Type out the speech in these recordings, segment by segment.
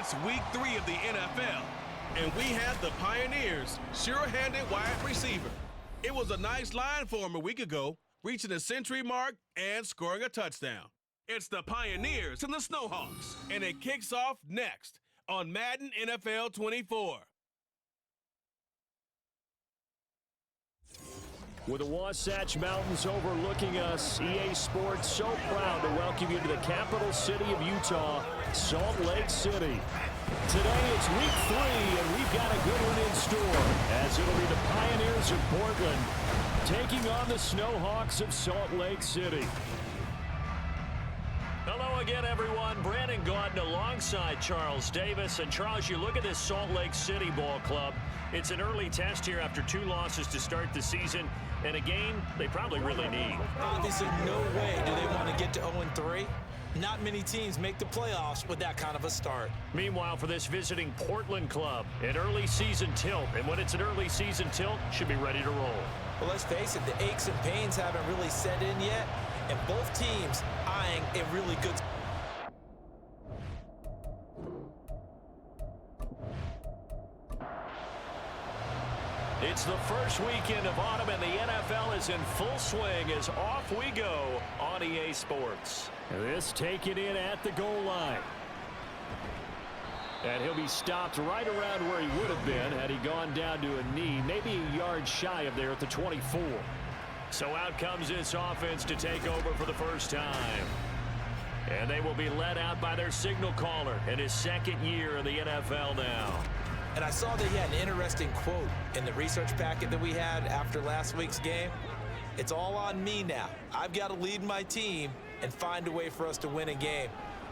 It's week 3 of the NFL, and we had the Pioneers sure-handed wide receiver. It was a nice line for him a week ago, reaching the century mark and scoring a touchdown. It's the Pioneers and the Snowhawks, and it kicks off next on Madden NFL 24. With the Wasatch Mountains overlooking us, EA Sports so proud to welcome you to the capital city of Utah, Salt Lake City. Today it's week 3, and we've got a good one in store, as it'll be the Pioneers of Portland taking on the Snowhawks of Salt Lake City. Hello again, everyone. Brandon Gaudin alongside Charles Davis. And Charles, you look at this Salt Lake City ball club. It's an early test here after 2 losses to start the season, and a game they probably really need. Obviously, no way do they want to get to 0-3. Not many teams make the playoffs with that kind of a start. Meanwhile, for this visiting Portland club, an early season tilt. And when it's an early season tilt, should be ready to roll. Well, let's face it, the aches and pains haven't really set in yet, and both teams eyeing a really good. It's the first weekend of autumn, and the NFL is in full swing as off we go on EA Sports. This taken in at the goal line. And he'll be stopped right around where he would have been had he gone down to a knee, maybe a yard shy of there at the 24. So out comes this offense to take over for the first time. And they will be led out by their signal caller in his second year in the NFL now. And I saw that he had an interesting quote in the research packet that we had after last week's game. It's all on me now. I've got to lead my team and find a way for us to win a game.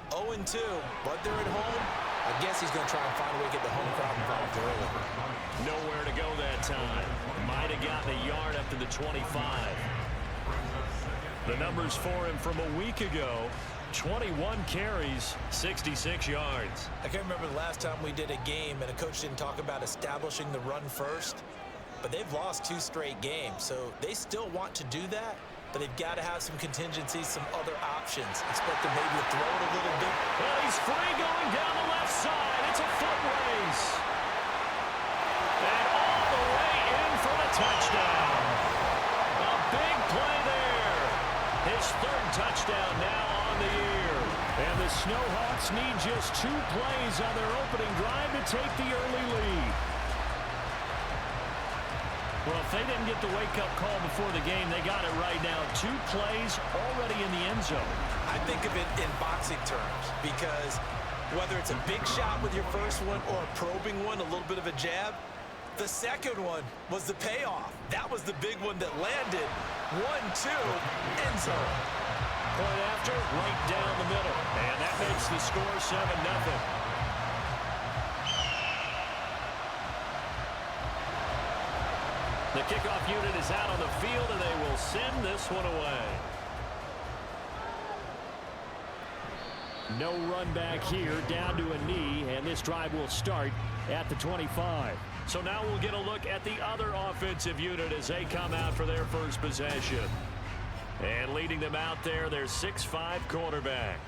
0-2, but they're at home. I guess he's going to try and find a way to get the home crowd involved early. Nowhere to go that time. Might have gotten a yard up to the 25. The numbers for him from a week ago: 21 carries, 66 yards. I can't remember the last time we did a game and a coach didn't talk about establishing the run first, but they've lost 2 straight games, so they still want to do that, but they've got to have some contingencies, some other options. Expect them maybe to throw it a little bit. Well, he's free going down the left side. It's a foot race. And all the way in for the touchdown. A big play there. His 3rd touchdown now on the year. And the Snowhawks need just 2 plays on their opening drive to take the early lead. Well, if they didn't get the wake-up call before the game, they got it right now. 2 plays already in the end zone. I think of it in boxing terms, because whether it's a big shot with your first one or a probing one, a little bit of a jab, the second one was the payoff. That was the big one that landed. 1-2, end zone. Point after, right down the middle. And that makes the score 7-0. The kickoff unit is out on the field, and they will send this one away. No run back here, down to a knee, and this drive will start at the 25. So now we'll get a look at the other offensive unit as they come out for their first possession. And leading them out there, their 6'5" quarterback.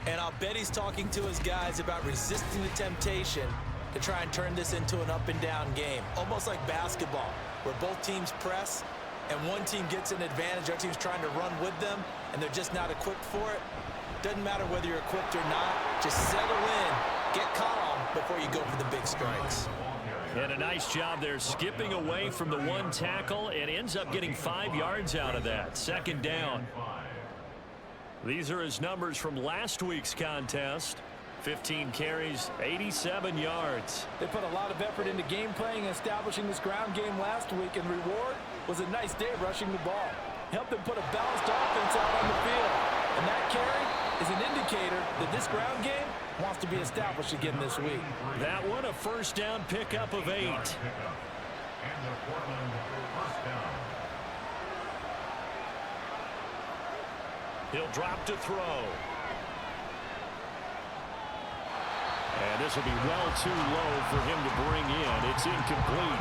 And I'll bet he's talking to his guys about resisting the temptation to try and turn this into an up-and-down game. Almost like basketball, where both teams press, and one team gets an advantage, other team's trying to run with them, and they're just not equipped for it. Doesn't matter whether you're equipped or not. Just settle in, get calm before you go for the big strikes. And a nice job there skipping away from the 1 tackle and ends up getting 5 yards out of that. 2nd down. These are his numbers from last week's contest. 15 carries, 87 yards. They put a lot of effort into game playing and establishing this ground game last week, and reward was a nice day rushing the ball. Helped them put a balanced offense out on the field. And that carry is an indicator that this ground game wants to be established again this week. That one, a 1st down pickup of 8. He'll drop to throw. And this will be well too low for him to bring in. It's incomplete.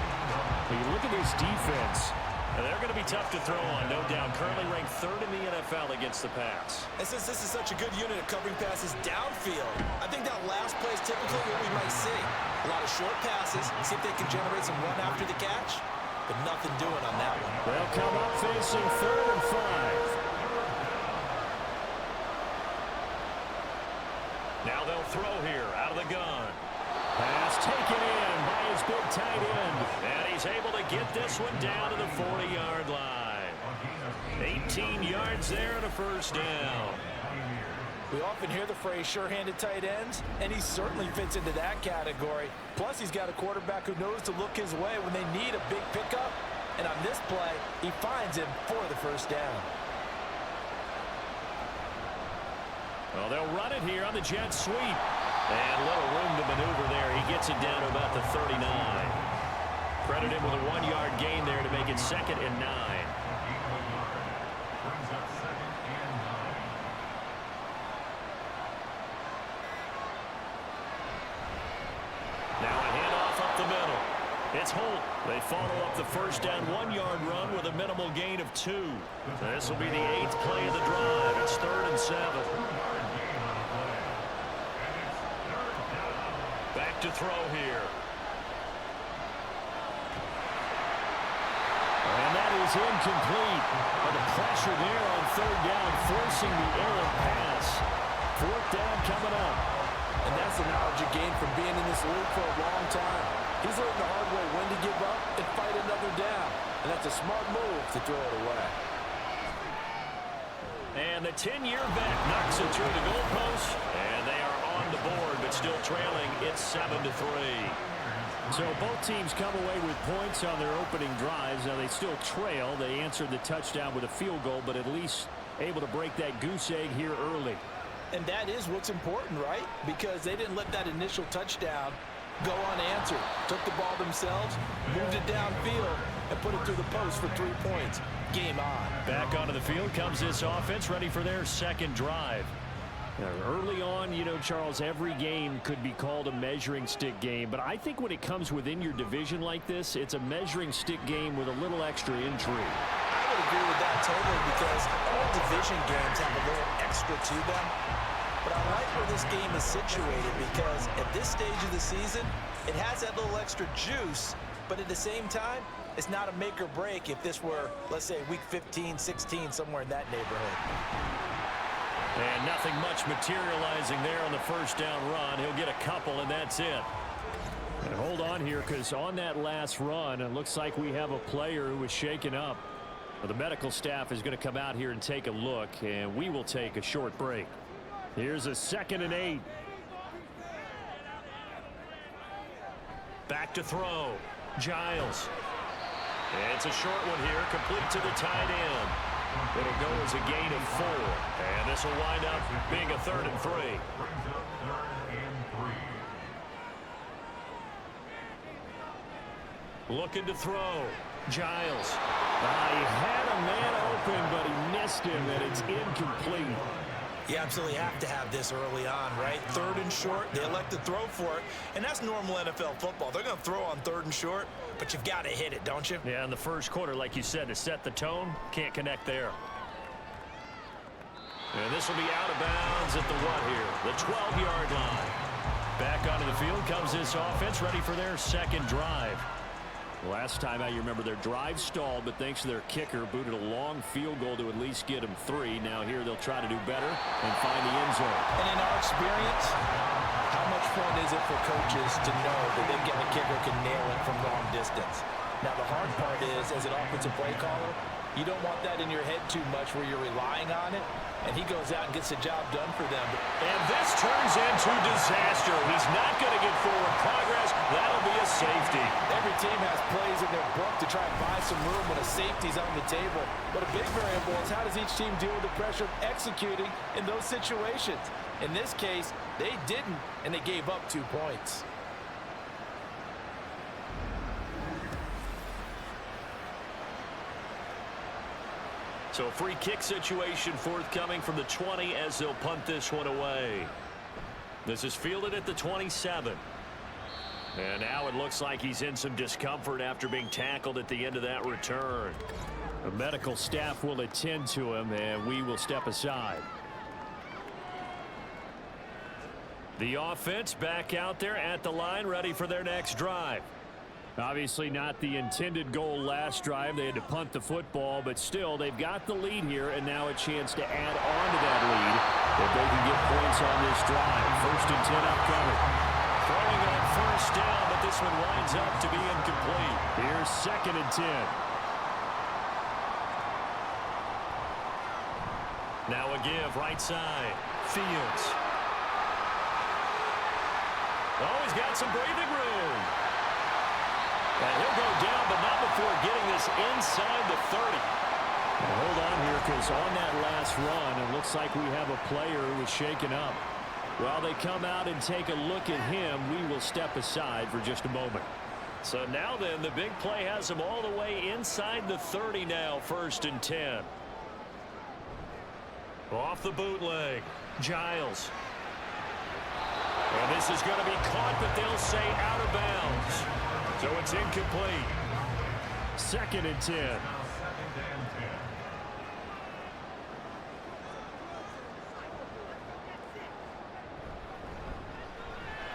But you look at this defense. And they're going to be tough to throw on, no doubt. Currently ranked 3rd in the NFL against the pass. And since this is such a good unit of covering passes downfield, I think that last play is typically what we might see. A lot of short passes, see if they can generate some run after the catch, but nothing doing on that one. They'll come up facing 3rd and 5. Now they'll throw here out of the gun. Pass taken in by his big tight end. And he's able to get this one down to the 40-yard line. 18 yards there and a first down. We often hear the phrase sure-handed tight ends, and he certainly fits into that category. Plus, he's got a quarterback who knows to look his way when they need a big pickup. And on this play, he finds him for the first down. Well, they'll run it here on the jet sweep. And a little room to maneuver there. He gets it down to about the 39. Credit him with a 1-yard gain there to make it 2nd and 9. Now a handoff up the middle. It's Holt. They follow up the first down 1-yard run with a minimal gain of 2. This will be the 8th play of the drive. It's 3rd and 7. Back to throw here. And that is incomplete. But the pressure there on 3rd down, forcing the errant pass. 4th down coming up. And that's the knowledge you gain from being in this league for a long time. He's learned the hard way when to give up and fight another down. And that's a smart move to throw it away. And the 10-year vet knocks it through the goalpost. And they are on the board, but still trailing. It's 7-3. So both teams come away with points on their opening drives. Now they still trail. They answered the touchdown with a field goal, but at least able to break that goose egg here early. And that is what's important, right? Because they didn't let that initial touchdown go unanswered. Took the ball themselves, moved it downfield, and put it through the post for 3 points. Game on. Back onto the field comes this offense, ready for their second drive. Now, early on, you know, Charles, every game could be called a measuring stick game, but I think when it comes within your division like this, it's a measuring stick game with a little extra intrigue. I would agree with that totally, because all division games have a little extra to them. But I like where this game is situated, because at this stage of the season, it has that little extra juice, but at the same time, it's not a make or break if this were, let's say, week 15, 16, somewhere in that neighborhood. And nothing much materializing there on the first down run. He'll get a couple, and that's it. And hold on here, because on that last run, it looks like we have a player who was shaken up. Well, the medical staff is going to come out here and take a look, and we will take a short break. Here's a 2nd and 8. Back to throw. Giles. It's a short one here, complete to the tight end. It'll go as a gain of 4. And this will wind up being a 3rd and 3. Looking to throw. Giles. He had a man open, but he missed him, and it's incomplete. You absolutely have to have this early on, right? 3rd and short, they elect to throw for it, and that's normal NFL football. They're going to throw on 3rd and short, but you've got to hit it, don't you? Yeah, in the first quarter, like you said, to set the tone, can't connect there. And this will be out of bounds at the what here? The 12-yard line. Back onto the field comes this offense, ready for their second drive. Last time out, you remember their drive stalled, but thanks to their kicker, booted a long field goal to at least get them 3. Now here they'll try to do better and find the end zone. And in our experience, how much fun is it for coaches to know that they get a kicker can nail it from long distance? Now the hard part is, as an offensive play caller, you don't want that in your head too much where you're relying on it, and he goes out and gets the job done for them. And this turns into disaster. He's not going to get forward progress. That'll be a safety. Every team has plays in their book to try and buy some room when a safety's on the table. But a big variable is how does each team deal with the pressure of executing in those situations? In this case, they didn't, and they gave up 2 points. So a free kick situation forthcoming from the 20 as they'll punt this one away. This is fielded at the 27. And now it looks like he's in some discomfort after being tackled at the end of that return. The medical staff will attend to him, and we will step aside. The offense back out there at the line, ready for their next drive. Obviously not the intended goal last drive. They had to punt the football, but still, they've got the lead here, and now a chance to add on to that lead if they can get points on this drive. 1st and 10 upcoming. Throwing on first down, but this one winds up to be incomplete. Here's 2nd and 10. Now a give, right side. Fields. Oh, he's got some breathing room. And he'll go down, but not before getting this inside the 30. Now hold on here, because on that last run, it looks like we have a player who was shaken up. While they come out and take a look at him, we will step aside for just a moment. So now then, the big play has him all the way inside the 30 now, 1st and 10. Off the bootleg, Giles. And this is going to be caught, but they'll say out of bounds. So it's incomplete. 2nd and 10.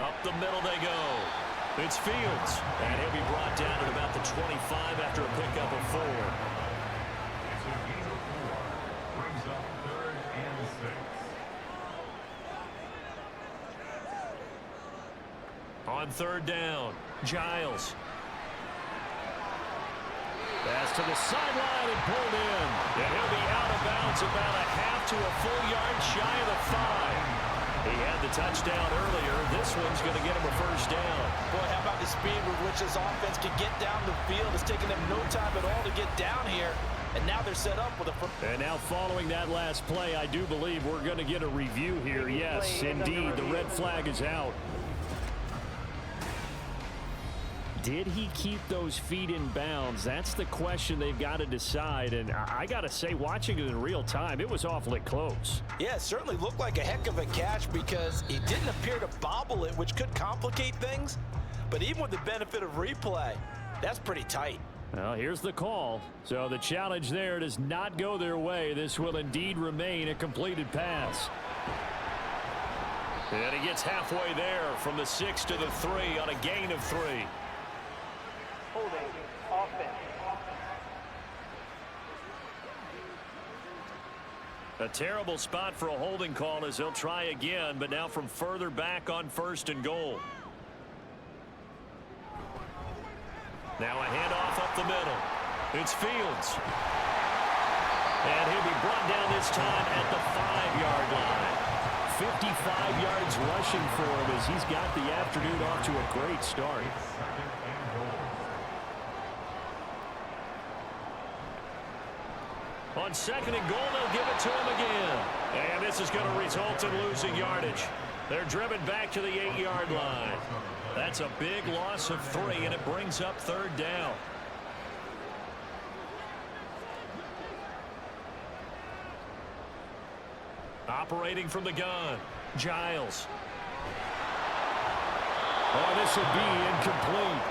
Up the middle they go. It's Fields. And he'll be brought down at about the 25 after a pickup of 4. On 3rd down, Giles. Pass to the sideline and pulled in. And he'll be out of bounds about a half to a full yard shy of the 5. He had the touchdown earlier. This one's going to get him a 1st down. Boy, how about the speed with which this offense can get down the field? It's taking them no time at all to get down here. And now they're set up with a... And now following that last play, I do believe we're going to get a review here. Yes, indeed, the red flag is out. Did he keep those feet in bounds? That's the question they've got to decide. And I got to say, watching it in real time, it was awfully close. Yeah, it certainly looked like a heck of a catch because he didn't appear to bobble it, which could complicate things. But even with the benefit of replay, that's pretty tight. Well, here's the call. So the challenge there does not go their way. This will indeed remain a completed pass. And he gets halfway there from the 6 to the 3 on a gain of 3. Holding offense. A terrible spot for a holding call as he'll try again, but now from further back on 1st and goal. Now a handoff up the middle. It's Fields. And he'll be brought down this time at the 5-yard line. 55 yards rushing for him as he's got the afternoon off to a great start. On 2nd and goal, they'll give it to him again. And this is going to result in losing yardage. They're driven back to the 8-yard line. That's a big loss of 3, and it brings up 3rd down. Operating from the gun, Giles. Oh, this will be incomplete.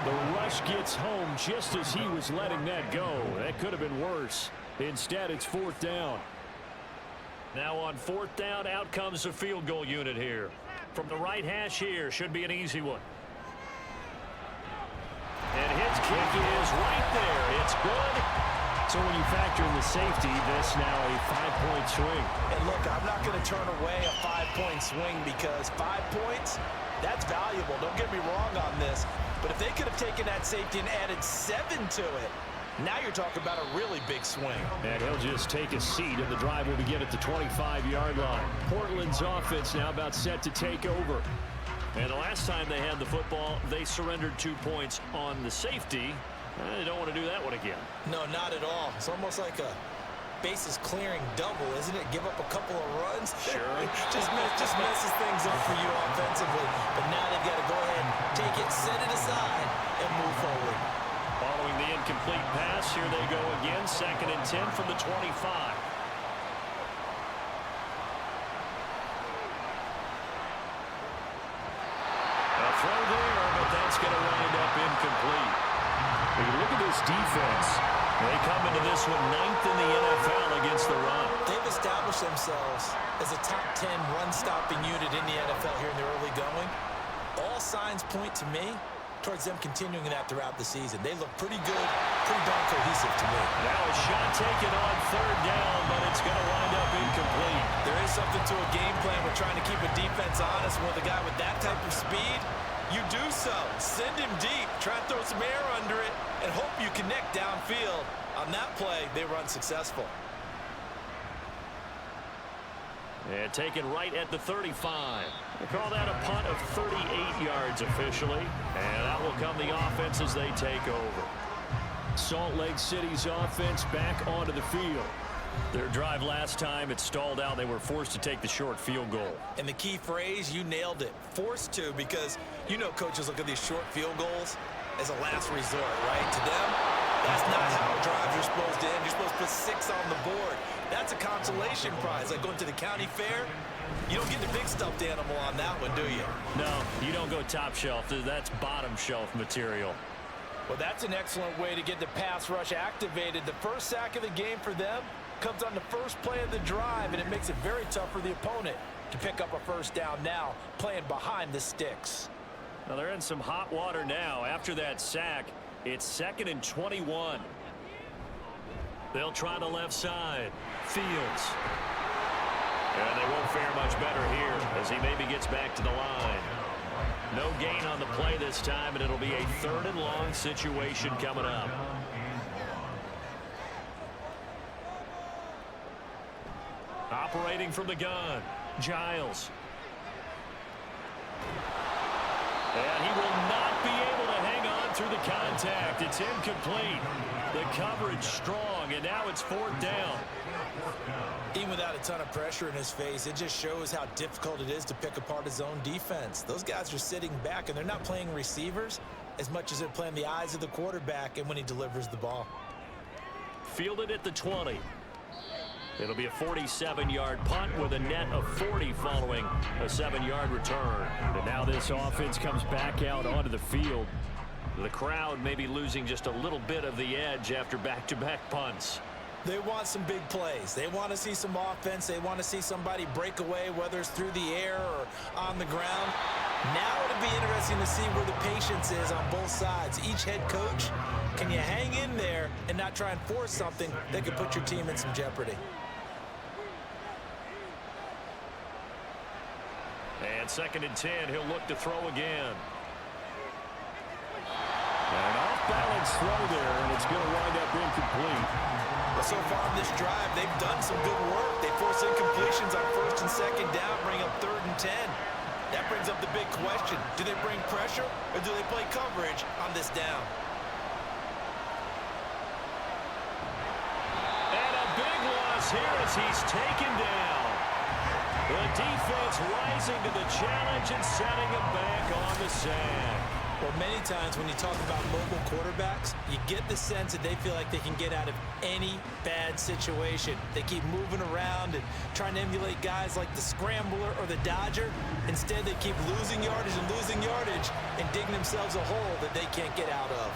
The rush gets home just as he was letting that go. That could have been worse. Instead, it's 4th down. Now on 4th down, out comes the field goal unit here. From the right hash here, should be an easy one. And his kick is right there. It's good. So when you factor in the safety, this now a 5-point swing. And look, I'm not going to turn away a 5-point swing because 5 points, that's valuable. Don't get me wrong on this. But if they could have taken that safety and added 7 to it, now you're talking about a really big swing. And he'll just take a seat, and the drive will begin at the 25-yard line. Portland's offense now about set to take over. And the last time they had the football, they surrendered 2 points on the safety. They don't want to do that one again. No, not at all. It's almost like a bases clearing double, isn't it? Give up a couple of runs. Sure. just messes things up for you offensively. But now they've got to go ahead, take it, set it aside, and move forward. Following the incomplete pass, here they go again. 2nd and 10 from the 25. A throw there, but that When you look at this defense, they come into this one 9th in the NFL against the run. They've established themselves as a top 10 run-stopping unit in the NFL here in the early going. All signs point to me towards them continuing that throughout the season. They look pretty good, pretty darn cohesive to me. Now a shot taken on 3rd down, but it's going to wind up incomplete. There is something to a game plan with trying to keep a defense honest. With a guy with that type of speed, you do so. Send him deep, try and throw some air under it, and hope you connect downfield. On that play, they run successful. And taken right at the 35. They call that a punt of 38 yards officially. And that will come the offense as they take over. Salt Lake City's offense back onto the field. Their drive last time, it stalled out. They were forced to take the short field goal. And the key phrase, you nailed it. Forced to, because you know coaches look at these short field goals as a last resort, right? To them, that's not how drives are supposed to end. You're supposed to put 6 on the board. That's a consolation prize. Like going to the county fair, you don't get the big stuffed animal on that one, do you? No, you don't go top shelf. That's bottom shelf material. Well, that's an excellent way to get the pass rush activated. The first sack of the game for them comes on the first play of the drive, and it makes it very tough for the opponent to pick up a first down now, playing behind the sticks. Now they're in some hot water now. After that sack, it's 2nd and 21. They'll try the left side. Fields. And they won't fare much better here as he maybe gets back to the line. No gain on the play this time, and it'll be a 3rd and long situation coming up. Operating from the gun, Giles. And he will not be able to hang on through the contact. It's incomplete. The coverage strong, and now it's 4th down. Even without a ton of pressure in his face, it just shows how difficult it is to pick apart his own defense. Those guys are sitting back, and they're not playing receivers as much as they're playing the eyes of the quarterback and when he delivers the ball. Fielded at the 20. It'll be a 47-yard punt with a net of 40 following a 7-yard return. And now this offense comes back out onto the field. The crowd may be losing just a little bit of the edge after back-to-back punts. They want some big plays. They want to see some offense. They want to see somebody break away, whether it's through the air or on the ground. Now it'll be interesting to see where the patience is on both sides. Each head coach, can you hang in there and not try and force something that could put your team in some jeopardy? And 2nd and 10, he'll look to throw again. An off-balance throw there, and it's going to wind up incomplete. Well, so far in this drive, they've done some good work. They force incompletions on 1st and 2nd down, bring up 3rd and 10. That brings up the big question. Do they bring pressure, or do they play coverage on this down? And a big loss here as he's taken down. The defense rising to the challenge and setting him back on the sack. Well, many times when you talk about mobile quarterbacks, you get the sense that they feel like they can get out of any bad situation. They keep moving around and trying to emulate guys like the Scrambler or the Dodger. Instead, they keep losing yardage and digging themselves a hole that they can't get out of.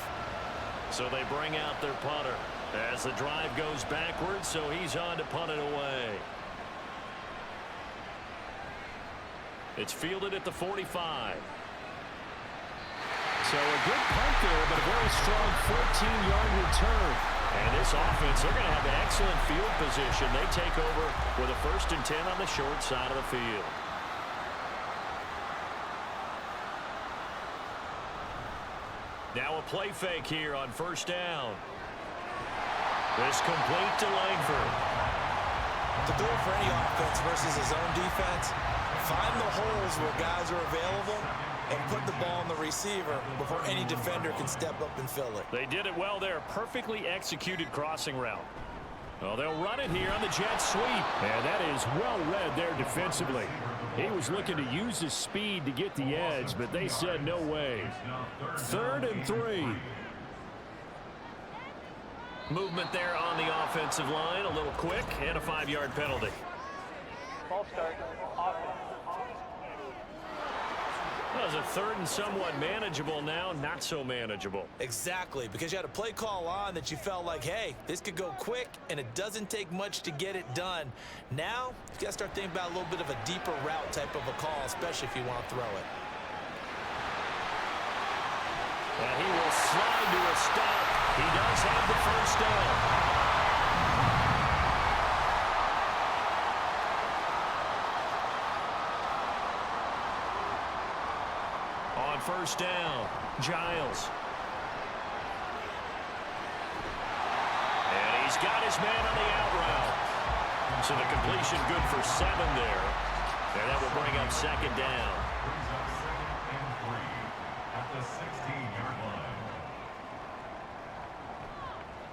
So they bring out their punter as the drive goes backwards, so he's on to punt it away. It's fielded at the 45. So a good punt there, but a very strong 14-yard return. And this offense, they're going to have an excellent field position. They take over with a 1st and 10 on the short side of the field. Now a play fake here on 1st down. This complete to Langford. To do it for any offense versus his own defense, find the holes where guys are available and put the ball on the receiver before any defender can step up and fill it. They did it well there. Perfectly executed crossing route. Well, they'll run it here on the jet sweep. And that is well read there defensively. He was looking to use his speed to get the edge, but they said no way. 3rd and 3. Movement there on the offensive line. A little quick and a 5-yard penalty. Ball start. Offense. Well, it was a third and somewhat manageable, now not so manageable. Exactly, because you had a play call on that you felt like, hey, this could go quick, and it doesn't take much to get it done. Now, you got to start thinking about a little bit of a deeper route type of a call, especially if you want to throw it. And he will slide to a stop. He does have the first down. On first down, Giles. And he's got his man on the out route. So the completion good for 7 there. And that will bring up second down.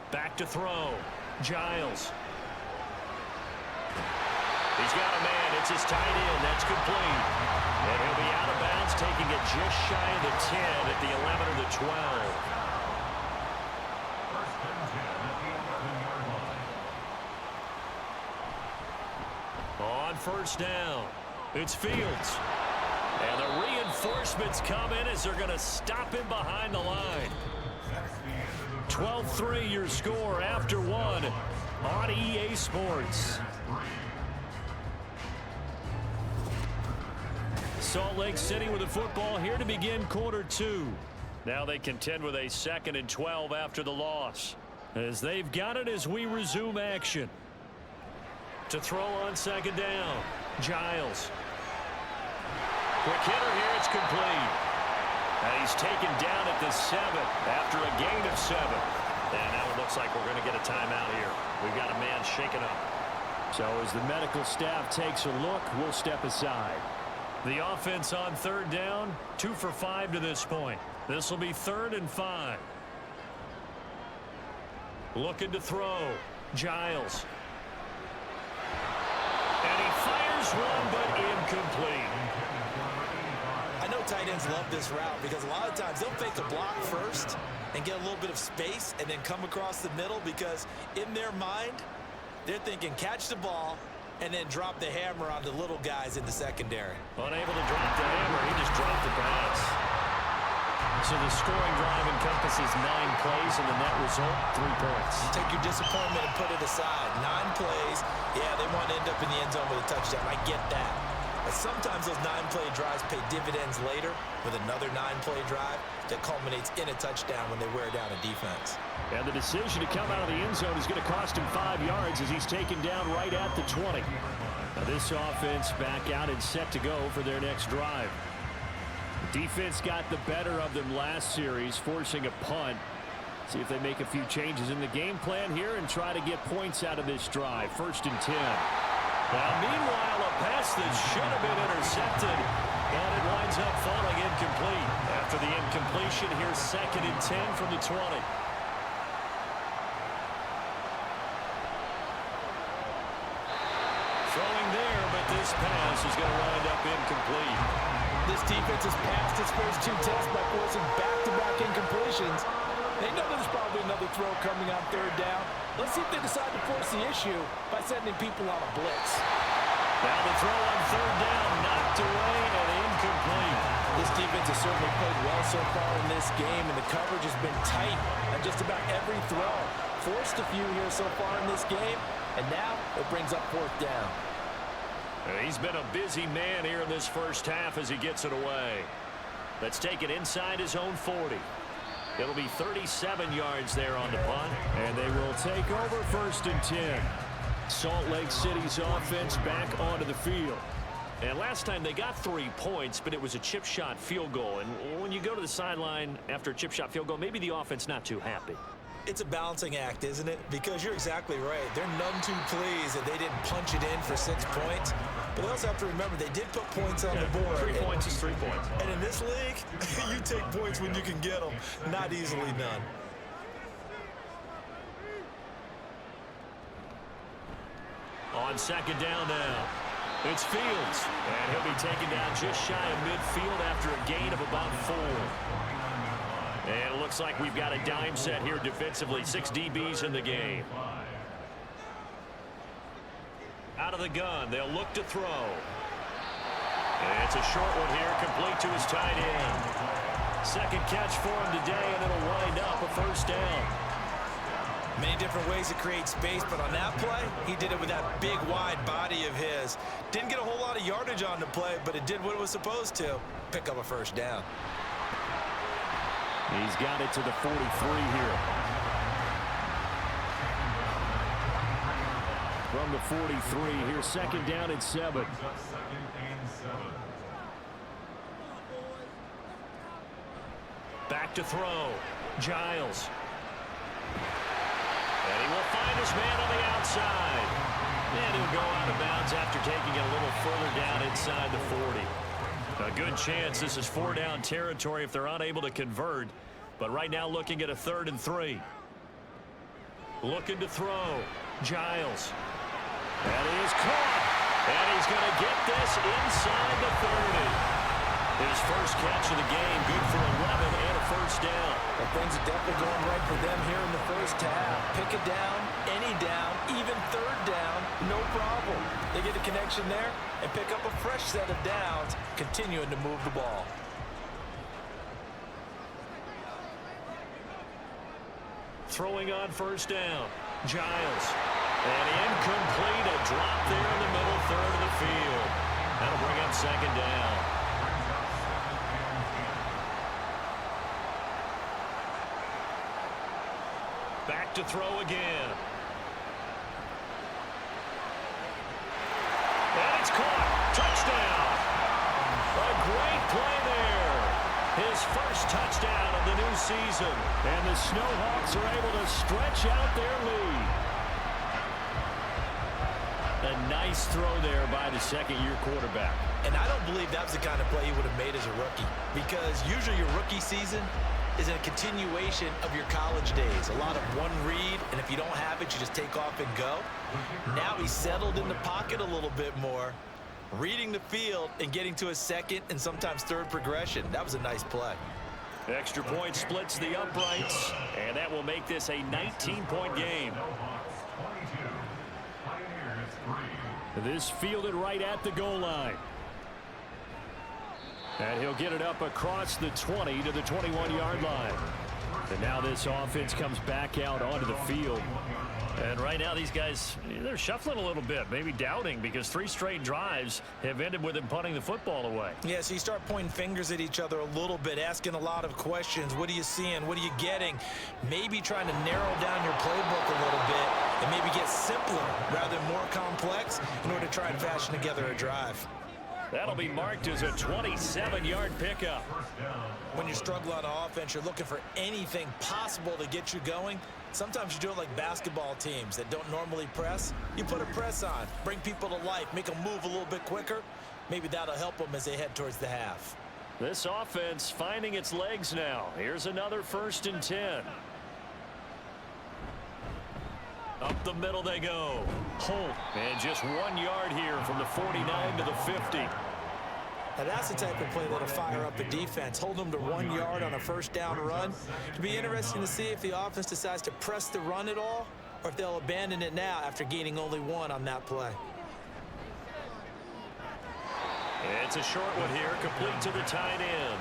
Back to throw. Giles. He's got a man. It's his tight end. That's complete. And he'll be out of bounds, taking it just shy of the 10 at the 11 or the 12. On first down, it's Fields. And the reinforcements come in as they're going to stop him behind the line. 12-3 your score after 1 on EA Sports. Salt Lake City with the football here to begin quarter 2. Now they contend with a 2nd and 12 after the loss. As they've got it as we resume action. To throw on second down, Giles. Quick hitter here, it's complete. And he's taken down at the 7 after a gain of 7. And now it looks like we're going to get a timeout here. We've got a man shaken up. So as the medical staff takes a look, we'll step aside. The offense on third down, 2 for 5 to this point. This will be 3rd and 5. Looking to throw, Giles. And he fires one, but incomplete. I know tight ends love this route because a lot of times they'll fake a block first and get a little bit of space and then come across the middle because in their mind, they're thinking catch the ball and then drop the hammer on the little guys in the secondary. Unable to drop the hammer, he just dropped the pass. So the scoring drive encompasses 9 plays and the net result, 3 points. Take your disappointment and put it aside. 9 plays, yeah, they want to end up in the end zone with a touchdown. I get that. But sometimes those 9-play drives pay dividends later with another 9-play drive that culminates in a touchdown when they wear down a defense. And the decision to come out of the end zone is going to cost him 5 yards as he's taken down right at the 20. Now this offense back out and set to go for their next drive. The defense got the better of them last series, forcing a punt. See if they make a few changes in the game plan here and try to get points out of this drive. 1st and 10. Now, meanwhile, a pass that should have been intercepted, and it winds up falling incomplete. After the incompletion, here's 2nd and 10 from the 20. Throwing there, but this pass is going to wind up incomplete. This defense has passed its first 2 tests by forcing back-to-back incompletions. They know there's probably another throw coming on 3rd down. Let's see if they decide to force the issue by sending people on a blitz. Now the throw on 3rd down, knocked away and incomplete. This defense has certainly played well so far in this game, and the coverage has been tight on just about every throw. Forced a few here so far in this game, and now it brings up 4th down. He's been a busy man here in this first half as he gets it away. Let's take it inside his own 40. It'll be 37 yards there on the punt. And they will take over 1st and 10. Salt Lake City's offense back onto the field. And last time they got 3 points, but it was a chip shot field goal. And when you go to the sideline after a chip shot field goal, maybe the offense not too happy. It's a balancing act, isn't it? Because you're exactly right. They're none too pleased that they didn't punch it in for 6 points. But they also have to remember they did put points on the board. 3 points is 3 points. And in this league, you take points when you can get them. Not easily done. On 2nd down now, it's Fields. And he'll be taken down just shy of midfield after a gain of about 4. And it looks like we've got a dime set here defensively. 6 DBs in the game. Out of the gun, they'll look to throw. And it's a short one here, complete to his tight end. Second catch for him today, and it'll wind up a first down. Many different ways to create space, but on that play, he did it with that big, wide body of his. Didn't get a whole lot of yardage on the play, but it did what it was supposed to. Pick up a first down. He's got it to the 43 here. From the 43, here's second down and 7. Back to throw. Giles. And he will find his man on the outside. And he'll go out of bounds after taking it a little further down inside the 40. A good chance this is 4-down territory if they're unable to convert. But right now looking at a 3rd and 3. Looking to throw. Giles. That is caught. And he's going to get this inside the 30. His first catch of the game, good for 11 and a first down. Well, things are definitely going right for them here in the first half. Pick it down, any down, even 3rd down, no problem. They get a connection there and pick up a fresh set of downs, continuing to move the ball. Throwing on first down. Giles. And incomplete. A drop there in the middle 3rd of the field. That'll bring up second down. Back to throw again. And it's caught. Touchdown. A great play there. His first touchdown of the new season. And the Snowhawks are able to stretch out their lead. A nice throw there by the second-year quarterback. And I don't believe that was the kind of play he would have made as a rookie. Because usually your rookie season is a continuation of your college days. A lot of one read, and if you don't have it, you just take off and go. Now he's settled in the pocket a little bit more, reading the field and getting to a second and sometimes 3rd progression. That was a nice play. Extra point splits the uprights, and that will make this a 19-point game. This fielded right at the goal line. And he'll get it up across the 20 to the 21-yard line. And now this offense comes back out onto the field. And right now these guys, they're shuffling a little bit, maybe doubting, because 3 straight drives have ended with them punting the football away. Yeah, so you start pointing fingers at each other a little bit, asking a lot of questions. What are you seeing? What are you getting? Maybe trying to narrow down your playbook a little bit and maybe get simpler rather than more complex in order to try and fashion together a drive. That'll be marked as a 27-yard pickup. When you struggle on offense, you're looking for anything possible to get you going. Sometimes you do it like basketball teams that don't normally press. You put a press on, bring people to life, make them move a little bit quicker. Maybe that'll help them as they head towards the half. This offense finding its legs now. Here's another 1st and 10. Up the middle they go. Holt, and just 1 yard here from the 49 to the 50. Now that's the type of play that'll fire up the defense. Hold them to 1 yard on a first down run. It'll be interesting to see if the offense decides to press the run at all, or if they'll abandon it now after gaining only 1 on that play. It's a short one here, complete to the tight end.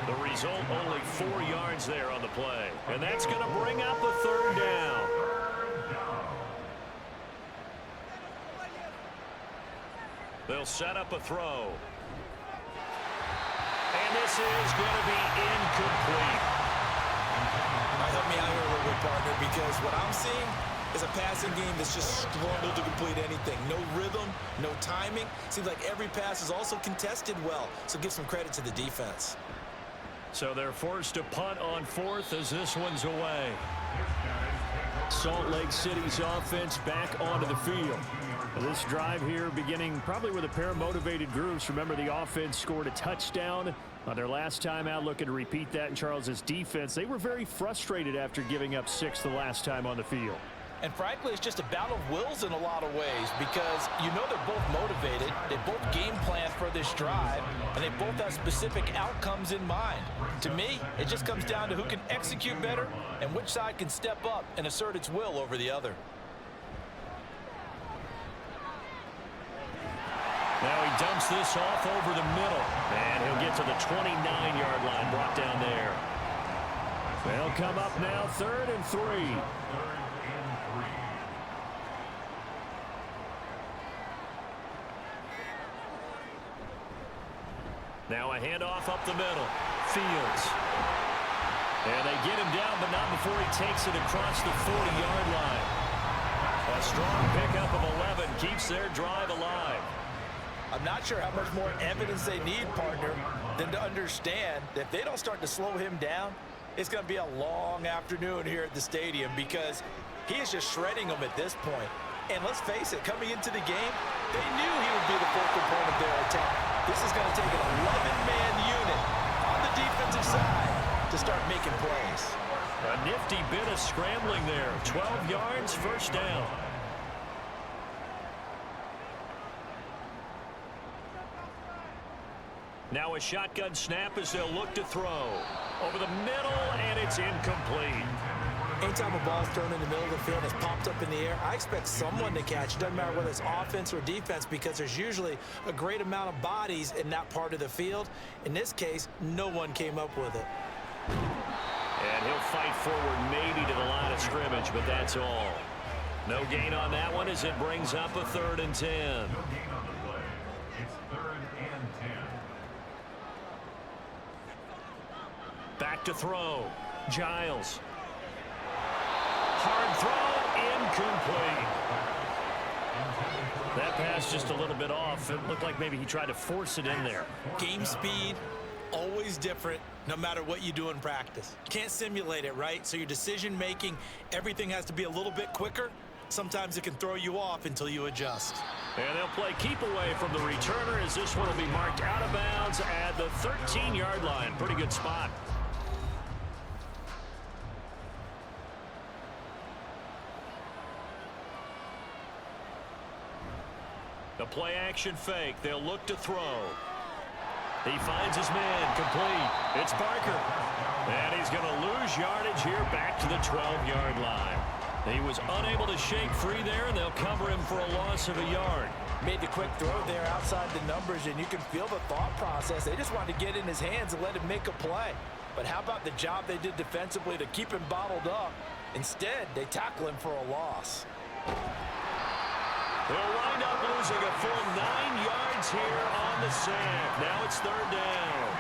The result, only 4 yards there on the play. And that's going to bring up the 3rd down. They'll set up a throw. And this is going to be incomplete. Help me out here a little bit, partner, because what I'm seeing is a passing game that's just struggled to complete anything. No rhythm, no timing. Seems like every pass is also contested well, so give some credit to the defense. So they're forced to punt on 4th as this one's away. Salt Lake City's offense back onto the field. This drive here beginning probably with a pair of motivated groups. Remember, the offense scored a touchdown on their last time out, looking to repeat that in Charles's defense. They were very frustrated after giving up 6 the last time on the field. And frankly, it's just a battle of wills in a lot of ways, because you know they're both motivated, they both game plan for this drive, and they both have specific outcomes in mind. To me, it just comes down to who can execute better and which side can step up and assert its will over the other. Now he dumps this off over the middle. And he'll get to the 29-yard line, brought down there. They'll come up now, 3rd and 3. Now a handoff up the middle. Fields. And they get him down, but not before he takes it across the 40-yard line. A strong pickup of 11 keeps their drive alive. I'm not sure how much more evidence they need, partner, than to understand that if they don't start to slow him down, it's going to be a long afternoon here at the stadium because he is just shredding them at this point. And let's face it, coming into the game, they knew he would be the focal point of their attack. This is going to take an 11-man unit on the defensive side to start making plays. A nifty bit of scrambling there. 12 yards, first down. Now a shotgun snap as they'll look to throw. Over the middle, and it's incomplete. Anytime a ball's thrown in the middle of the field, it's popped up in the air, I expect someone to catch. It doesn't matter whether it's offense or defense because there's usually a great amount of bodies in that part of the field. In this case, no one came up with it. And he'll fight forward maybe to the line of scrimmage, but that's all. No gain on that one as it brings up a 3rd and 10. No gain on the play. It's 3rd and 10. Back to throw. Giles. Hard throw, incomplete. That pass just a little bit off. It looked like maybe he tried to force it in there. Game speed, always different, no matter what you do in practice. Can't simulate it, right? So your decision making, everything has to be a little bit quicker. Sometimes it can throw you off until you adjust. And they'll play keep away from the returner as this one will be marked out of bounds at the 13-yard line. Pretty good spot. The play action fake. They'll look to throw. He finds his man. Complete. It's Barker. And he's going to lose yardage here back to the 12-yard line. He was unable to shake free there, and they'll cover him for a loss of a yard. Made the quick throw there outside the numbers, and you can feel the thought process. They just wanted to get in his hands and let him make a play. But how about the job they did defensively to keep him bottled up? Instead, they tackle him for a loss. They'll wind up losing a full 9 yards here on the sack. Now it's 3rd down.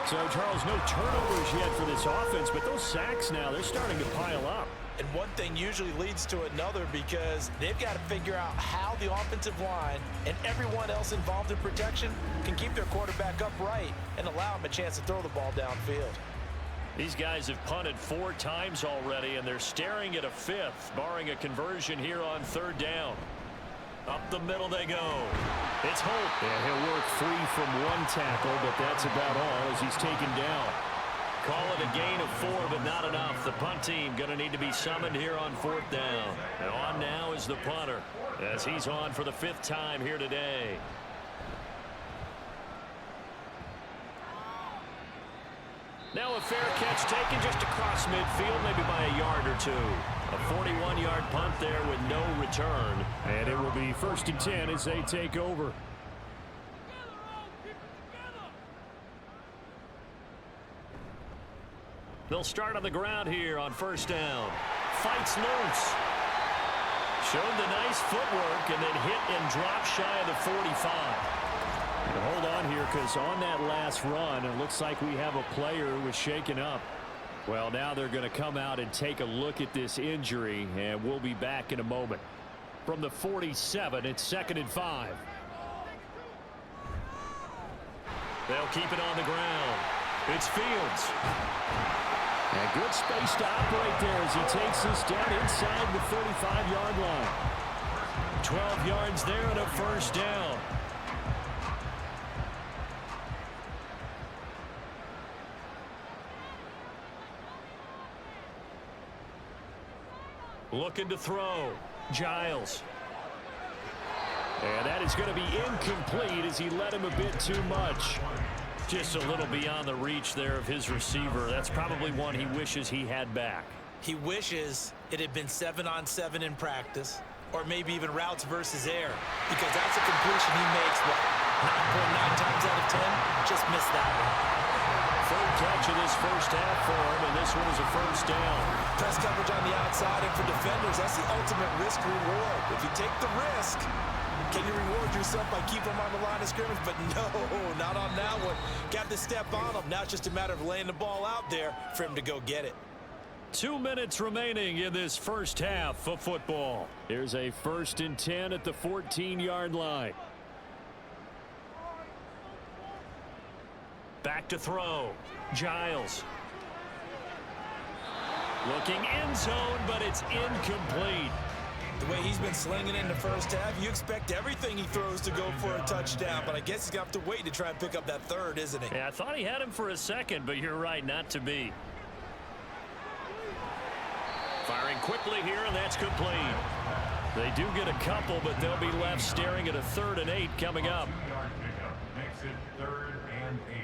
So, Charles, no turnovers yet for this offense, but those sacks now, they're starting to pile up. And one thing usually leads to another because they've got to figure out how the offensive line and everyone else involved in protection can keep their quarterback upright and allow him a chance to throw the ball downfield. These guys have punted 4 times already, and they're staring at a 5th, barring a conversion here on 3rd down. Up the middle they go. It's Holt. Yeah, he'll work free from one tackle, but that's about all as he's taken down. Call it a gain of 4, but not enough. The punt team going to need to be summoned here on 4th down. And on now is the punter as he's on for the 5th time here today. Now a fair catch taken just across midfield, maybe by a yard or 2. A 41-yard punt there with no return. And it will be 1st and 10 as they take over. They'll start on the ground here on 1st down. Fights loose. Showed the nice footwork and then hit and dropped shy of the 45. And hold on here because on that last run, it looks like we have a player who was shaken up. Well, now they're going to come out and take a look at this injury, and we'll be back in a moment. From the 47, it's 2nd and 5. They'll keep it on the ground. It's Fields. And good space to operate there as he takes this down inside the 35-yard line. 12 yards there and a 1st down. Looking to throw. Giles. And that is going to be incomplete as he led him a bit too much. Just a little beyond the reach there of his receiver. That's probably one he wishes he had back. He wishes it had been 7-on-7 in practice. or maybe even routes versus air, because that's a completion he makes, what, 9.9 times out of 10? Just missed that one. Third catch of this first half for him, and this one is a first down. Press coverage on the outside, and for defenders, that's the ultimate risk-reward. If you take the risk, can you reward yourself by keeping them on the line of scrimmage? But no, not on that one. Got to step on them. Now it's just a matter of laying the ball out there for him to go get it. 2 minutes remaining in this first half of football. Here's a 1st and 10 at the 14-yard line. Back to throw. Giles. Looking end zone, but it's incomplete. The way he's been slinging in the first half, you expect everything he throws to go for a touchdown, but I guess he's going to have to wait to try and pick up that third, isn't he? Yeah, I thought he had him for a second, but you're right, not to be. Firing quickly here, and that's complete. They do get a couple, but they'll be left staring at a 3rd and 8 coming up. Yard pickup makes it 3rd and 8.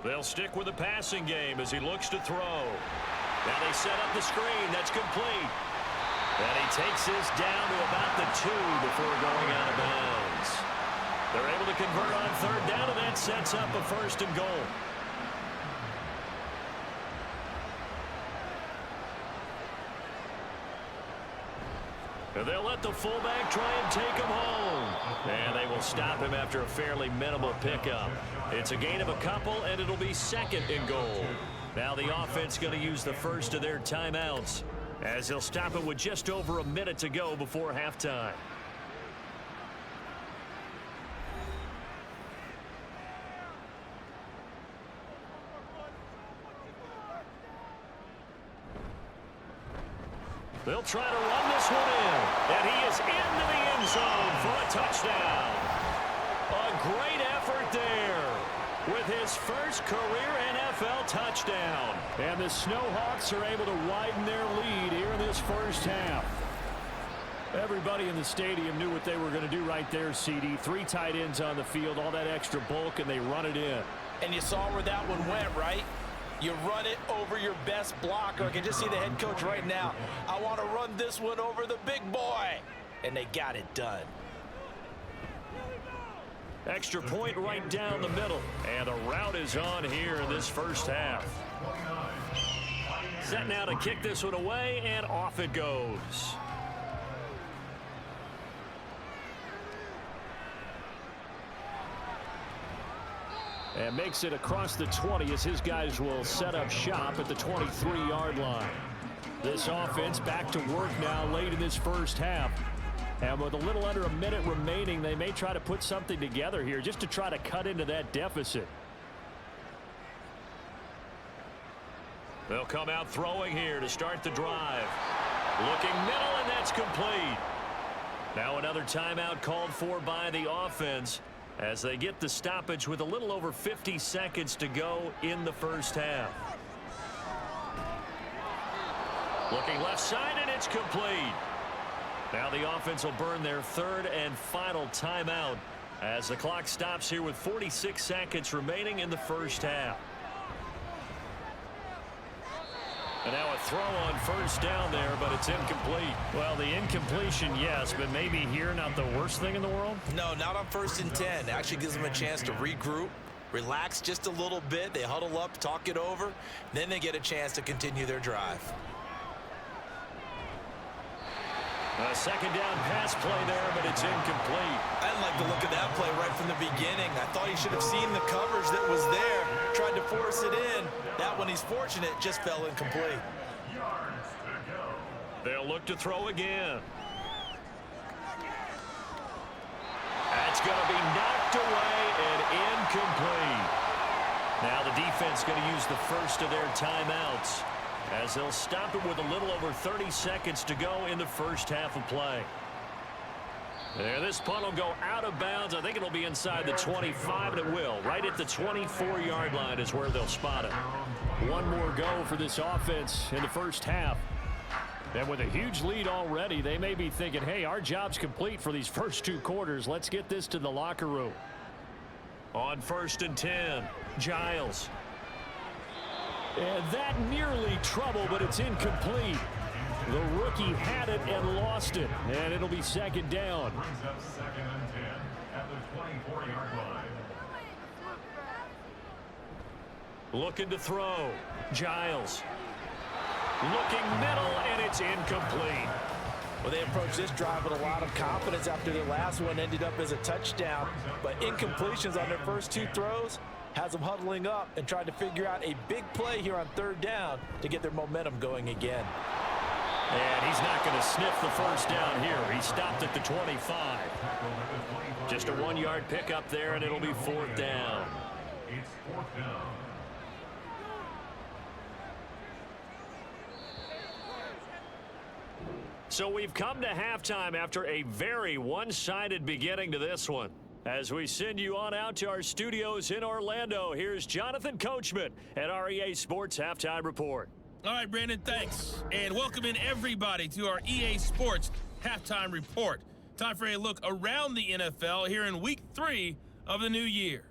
They'll stick with the passing game as he looks to throw. Now they set up the screen. That's complete. And he takes this down to about the 2 before going out of bounds. They're able to convert on 3rd down, and that sets up a 1st and goal. And they'll let the fullback try and take him home. And they will stop him after a fairly minimal pickup. It's a gain of a couple, and it'll be 2nd and goal. Now the offense going to use the first of their timeouts, as they'll stop it with just over a minute to go before halftime. They'll try to run this one in, and he is into the end zone for a touchdown. A great effort there with his first career NFL touchdown. And the Snowhawks are able to widen their lead here in this first half. Everybody in the stadium knew what they were going to do right there, CD. 3 tight ends on the field, all that extra bulk, and they run it in. And you saw where that one went, right? You run it over your best blocker. I can just see the head coach right now. I want to run this one over the big boy. And they got it done. Extra point right down the middle. And the route is on here in this first half. Set now to kick this one away, and off it goes. And makes it across the 20 as his guys will set up shop at the 23-yard line. This offense back to work now late in this first half. And with a little under a minute remaining, they may try to put something together here just to try to cut into that deficit. They'll come out throwing here to start the drive. Looking middle, and that's complete. Now another timeout called for by the offense, as they get the stoppage with a little over 50 seconds to go in the first half. Looking left side, and it's complete. Now the offense will burn their 3rd and final timeout as the clock stops here with 46 seconds remaining in the first half. And now a throw on 1st down there, but it's incomplete. Well, the incompletion, yes, but maybe here not the worst thing in the world? No, not on 1st and 10. Actually gives them a chance to regroup, relax just a little bit. They huddle up, talk it over. Then they get a chance to continue their drive. A 2nd down pass play there, but it's incomplete. I didn't like the look of that play right from the beginning. I thought he should have seen the coverage that was there, tried to force it in. That one, he's fortunate, just fell incomplete. Yards to go. They'll look to throw again. That's going to be knocked away and incomplete. Now the defense going to use the first of their timeouts, as they'll stop it with a little over 30 seconds to go in the first half of play. There, this punt will go out of bounds. I think it'll be inside the 25, and it will. Right at the 24-yard line is where they'll spot it. One more go for this offense in the first half. And with a huge lead already, they may be thinking, hey, our job's complete for these first 2 quarters. Let's get this to the locker room. On 1st and 10, Giles. And that nearly trouble, but it's incomplete. The rookie had it and lost it, and it'll be second down. Brings up 2nd and 10 at the 24-yard line. Looking to throw. Giles. Looking middle, and it's incomplete. Well, they approached this drive with a lot of confidence after their last one ended up as a touchdown. But incompletions on their first 2 throws has them huddling up and trying to figure out a big play here on 3rd down to get their momentum going again. And he's not going to sniff the first down here. He stopped at the 25. Just a 1-yard pickup there, and it'll be 4th down. It's 4th down. So we've come to halftime after a very one-sided beginning to this one. As we send you on out to our studios in Orlando, here's Jonathan Coachman at our EA Sports Halftime Report. All right, Brandon, thanks. And welcome in everybody to our EA Sports Halftime Report. Time for a look around the NFL here in Week 3 of the new year.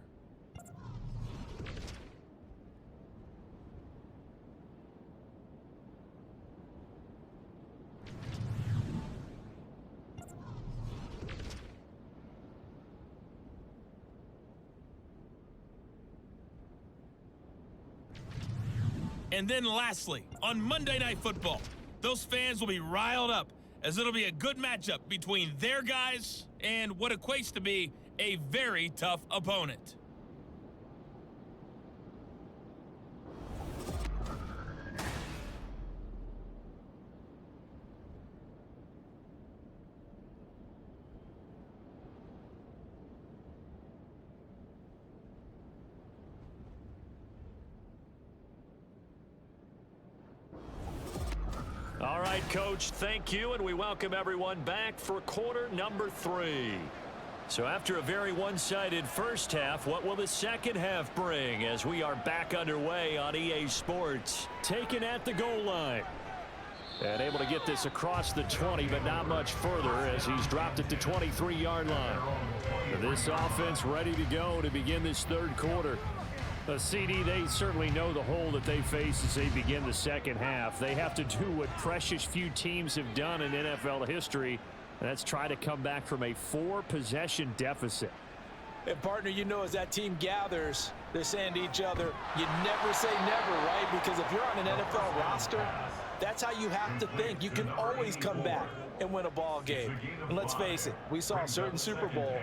And then lastly, on Monday Night Football, those fans will be riled up as it'll be a good matchup between their guys and what equates to be a very tough opponent. All right, Coach, thank you, and we welcome everyone back for quarter number 3. So after a very one-sided first half, what will the second half bring as we are back underway on EA Sports? Taken at the goal line. And able to get this across the 20, but not much further as he's dropped it to 23-yard line. This offense ready to go to begin this 3rd quarter. CD, they certainly know the hole that they face as they begin the second half. They have to do what precious few teams have done in NFL history, and that's try to come back from a 4-possession deficit. And, partner, you know as that team gathers, they're saying to each other, you never say never, right? Because if you're on an NFL roster, that's how you have to think. You can always come back and win a ball game. And let's face it, we saw a certain Super Bowl,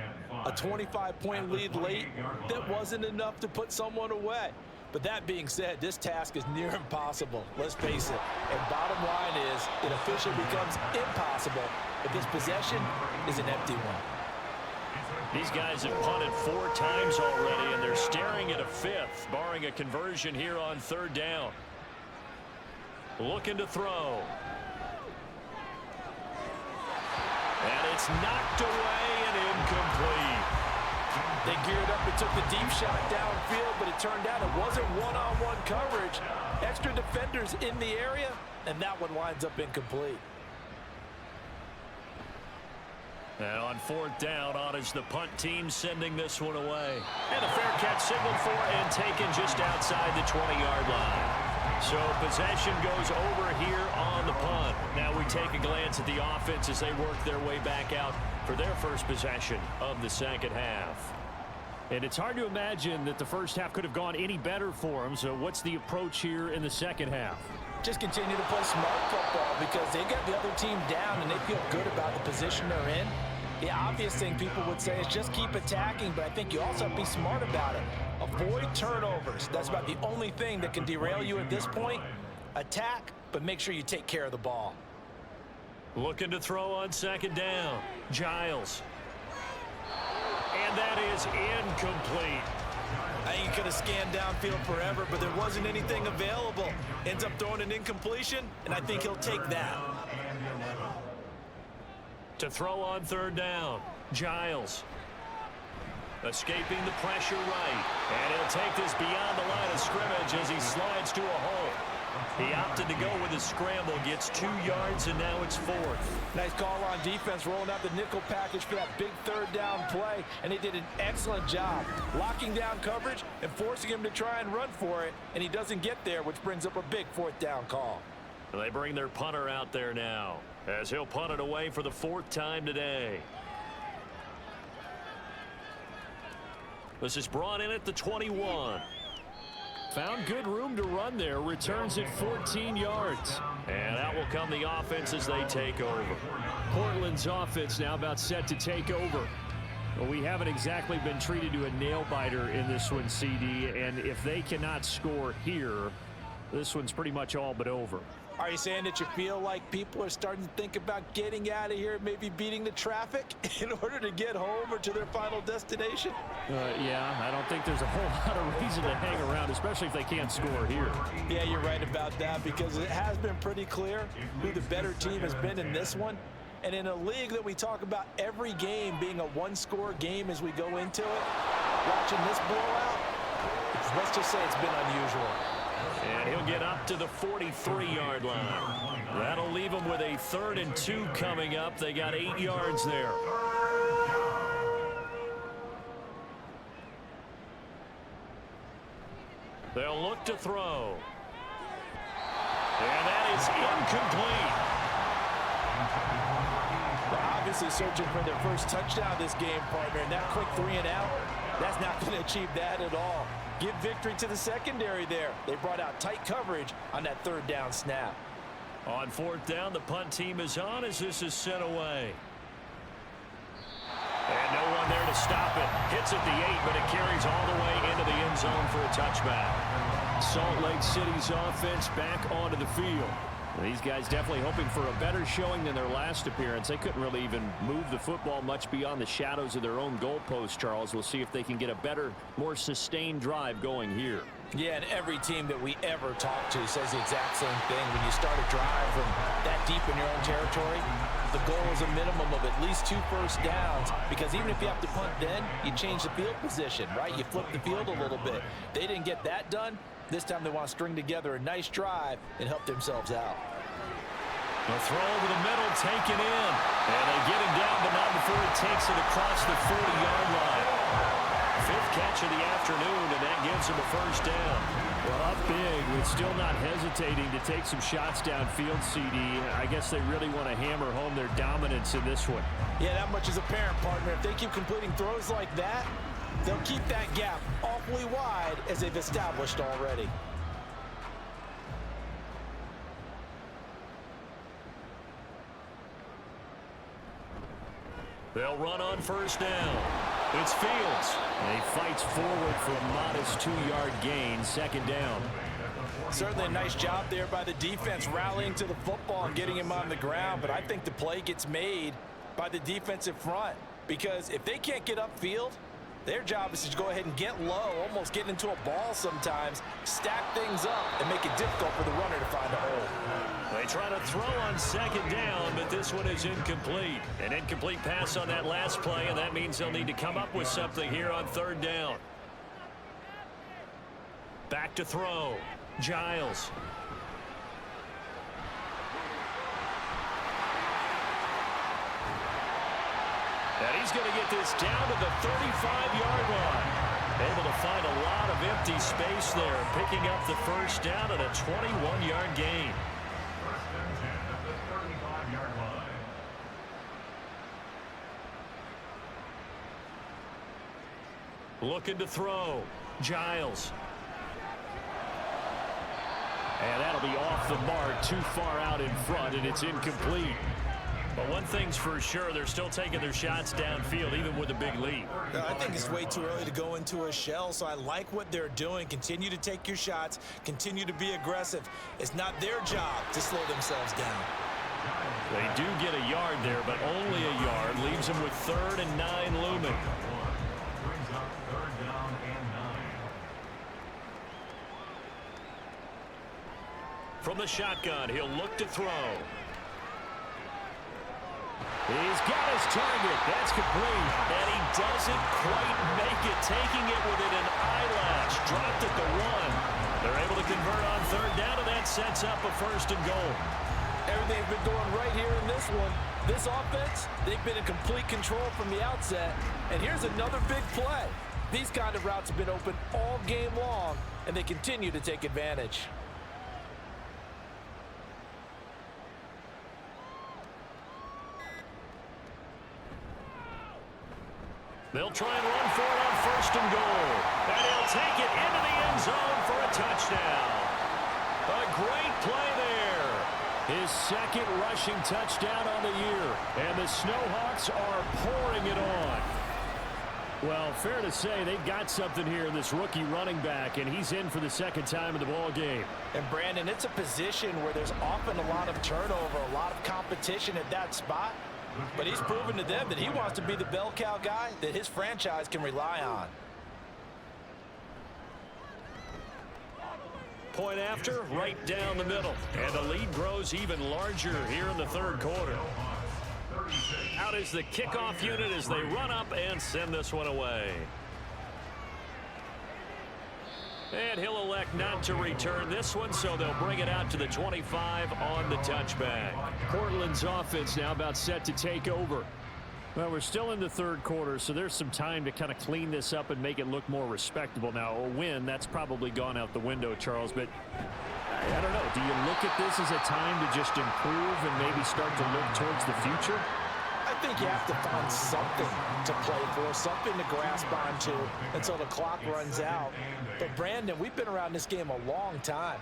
a 25-point lead late that wasn't enough to put someone away. But that being said, this task is near impossible. Let's face it. And bottom line is, it officially becomes impossible if this possession is an empty one. These guys have punted 4 times already, and they're staring at a 5th, barring a conversion here on 3rd down. Looking to throw. And it's knocked away and incomplete. They geared up and took the deep shot downfield, but it turned out it wasn't one-on-one coverage. Extra defenders in the area, and that one winds up incomplete. And on 4th down, on is the punt team sending this one away. And a fair catch signaled for and taken just outside the 20-yard line. So possession goes over here on the punt. Now we take a glance at the offense as they work their way back out for their first possession of the second half. And it's hard to imagine that the first half could have gone any better for them. So what's the approach here in the second half? Just continue to play smart football because they got the other team down and they feel good about the position they're in. The obvious thing people would say is just keep attacking, but I think you also have to be smart about it. Avoid turnovers. That's about the only thing that can derail you at this point. Attack, but make sure you take care of the ball. Looking to throw on 2nd down. Giles. And that is incomplete. I think he could have scanned downfield forever, but there wasn't anything available. Ends up throwing an incompletion, and I think he'll take that. To throw on 3rd down. Giles. Escaping the pressure right. And he'll take this beyond the line of scrimmage as he slides to a hole. He opted to go with a scramble, gets 2 yards, and now it's 4th. Nice call on defense, rolling out the nickel package for that big 3rd down play, and they did an excellent job locking down coverage and forcing him to try and run for it, and he doesn't get there, which brings up a big 4th down call. They bring their punter out there now, as he'll punt it away for the 4th time today. This is brought in at the 21. Found good room to run there. Returns at 14 yards. And out will come the offense as they take over. Portland's offense now about set to take over. Well, we haven't exactly been treated to a nail-biter in this one, CD. And if they cannot score here, this one's pretty much all but over. Are you saying that you feel like people are starting to think about getting out of here, maybe beating the traffic in order to get home or to their final destination? Yeah, I don't think there's a whole lot of reason to hang around, especially if they can't score here. Yeah, you're right about that, because it has been pretty clear who the better team has been in this one. And in a league that we talk about every game being a one-score game as we go into it, watching this blowout, let's just say it's been unusual. And he'll get up to the 43-yard line. That'll leave them with a 3rd and 2 coming up. They got 8 yards there. They'll look to throw. And that is incomplete. They're obviously searching for their first touchdown this game, partner. And that quick 3 and out, that's not going to achieve that at all. Give victory to the secondary there. They brought out tight coverage on that 3rd down snap. On 4th down, the punt team is on as this is sent away. And no one there to stop it. Hits at the 8, but it carries all the way into the end zone for a touchback. Salt Lake City's offense back onto the field. These guys definitely hoping for a better showing than their last appearance. They couldn't really even move the football much beyond the shadows of their own goalpost, Charles. We'll see if they can get a better, more sustained drive going here. Yeah, and every team that we ever talk to says the exact same thing. When you start a drive from that deep in your own territory, the goal is a minimum of at least 2 first downs, because even if you have to punt then, you change the field position, right? You flip the field a little bit. They didn't get that done. This time they want to string together a nice drive and help themselves out. The throw over the middle, taken in. And they get him down, but not before he takes it across the 40-yard line. 5th catch of the afternoon, and that gives him a first down. Well, up big, with still not hesitating to take some shots downfield, CD. I guess they really want to hammer home their dominance in this one. Yeah, that much is apparent, partner. If they keep completing throws like that, they'll keep that gap awfully wide as they've established already. They'll run on 1st down. It's Fields. And he fights forward for a modest 2-yard gain, 2nd down. Certainly a nice job there by the defense rallying to the football and getting him on the ground, but I think the play gets made by the defensive front, because if they can't get upfield, their job is to go ahead and get low, almost get into a ball sometimes, stack things up, and make it difficult for the runner to find a hole. They try to throw on 2nd down, but this one is incomplete. An incomplete pass on that last play, and that means they'll need to come up with something here on 3rd down. Back to throw. Giles. And he's going to get this down to the 35-yard line. Able to find a lot of empty space there, picking up the first down and a 21-yard gain. First and 10 at the 35-yard line. Looking to throw. Giles. And that'll be off the mark, too far out in front, and it's incomplete. But one thing's for sure, they're still taking their shots downfield, even with a big lead. I think it's way too early to go into a shell, so I like what they're doing. Continue to take your shots. Continue to be aggressive. It's not their job to slow themselves down. They do get a yard there, but only a yard. Leaves them with 3rd and 9 looming. Brings up 3rd down and 9. From the shotgun, he'll look to throw. He's got his target. That's complete. And he doesn't quite make it. Taking it within an eyelash. Dropped at the 1. They're able to convert on third down, and that sets up a first and goal. Everything's been going right here in this one. This offense, they've been in complete control from the outset. And here's another big play. These kind of routes have been open all game long, and they continue to take advantage. They'll try and run for it on first and goal. And he'll take it into the end zone for a touchdown. A great play there. His second rushing touchdown on the year. And the Snowhawks are pouring it on. Well, fair to say they've got something here in this rookie running back, and he's in for the second time in the ball game. And Brandon, it's a position where there's often a lot of turnover, a lot of competition at that spot. But he's proven to them that he wants to be the bell cow guy that his franchise can rely on. Point after, right down the middle. And the lead grows even larger here in the third quarter. Out is the kickoff unit as they run up and send this one away. And he'll elect not to return this one, so they'll bring it out to the 25 on the touchback. Portland's offense now about set to take over. Well, we're still in the third quarter, so there's some time to kind of clean this up and make it look more respectable. Now, a win, that's probably gone out the window, Charles, but I don't know. Do you look at this as a time to just improve and maybe start to look towards the future? I think you have to find something to play for, something to grasp onto until the clock runs out. But, Brandon, we've been around this game a long time.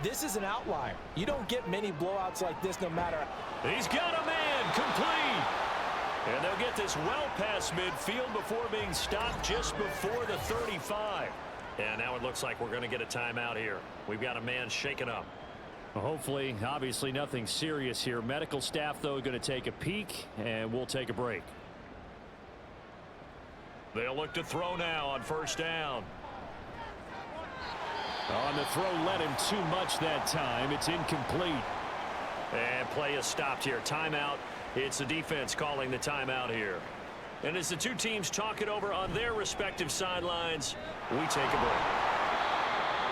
This is an outlier. You don't get many blowouts like this no matter. He's got a man complete. And they'll get this well past midfield before being stopped just before the 35. And now it looks like we're going to get a timeout here. We've got a man shaken up. Well, hopefully, obviously nothing serious here. Medical staff, though, going to take a peek, and we'll take a break. They'll look to throw now on first down. On the throw, led him too much that time. It's incomplete. And play is stopped here. Timeout. It's the defense calling the timeout here. And as the two teams talk it over on their respective sidelines, we take a break.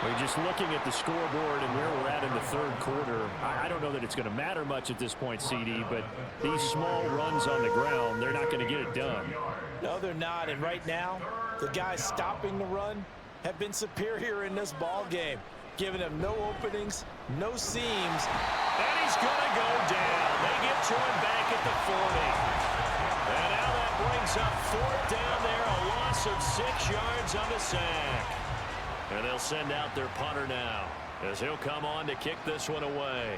We're just looking at the scoreboard and where we're at in the third quarter. I don't know that it's going to matter much at this point, CD, but these small runs on the ground, they're not going to get it done. No, they're not. And right now, the guys stopping the run have been superior in this ball game, giving them no openings, no seams. And he's going to go down. They get to him back at the 40. And now that brings up fourth down there, a loss of 6 yards on the sack. And they'll send out their punter now as he'll come on to kick this one away.